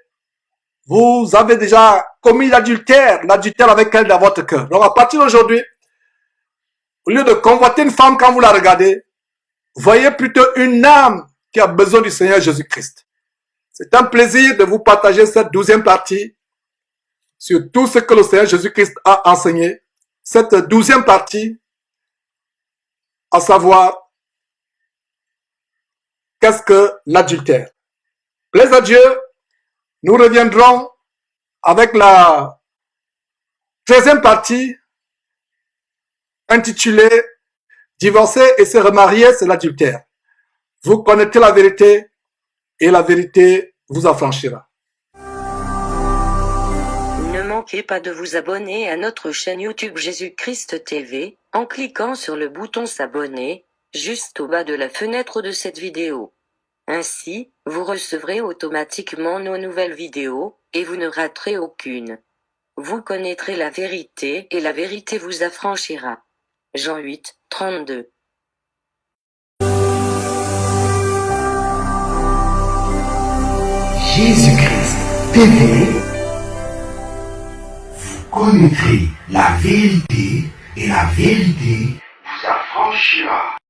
vous avez déjà commis l'adultère avec elle dans votre cœur. Donc à partir d'aujourd'hui, au lieu de convoiter une femme quand vous la regardez, voyez plutôt une âme qui a besoin du Seigneur Jésus-Christ. C'est un plaisir de vous partager cette 12e partie sur tout ce que le Seigneur Jésus-Christ a enseigné. Cette 12e partie, à savoir, qu'est-ce que l'adultère? Plaise à Dieu, nous reviendrons avec la 13e partie intitulée « Divorcer et se remarier, c'est l'adultère ». Vous connaîtrez la vérité et la vérité vous affranchira. Ne manquez pas de vous abonner à notre chaîne YouTube Jésus-Christ TV, en cliquant sur le bouton s'abonner, juste au bas de la fenêtre de cette vidéo. Ainsi, vous recevrez automatiquement nos nouvelles vidéos, et vous ne raterez aucune. Vous connaîtrez la vérité et la vérité vous affranchira. Jean 8, 32. Jésus-Christ TV, vous connaîtrez la vérité et la vérité vous affranchira.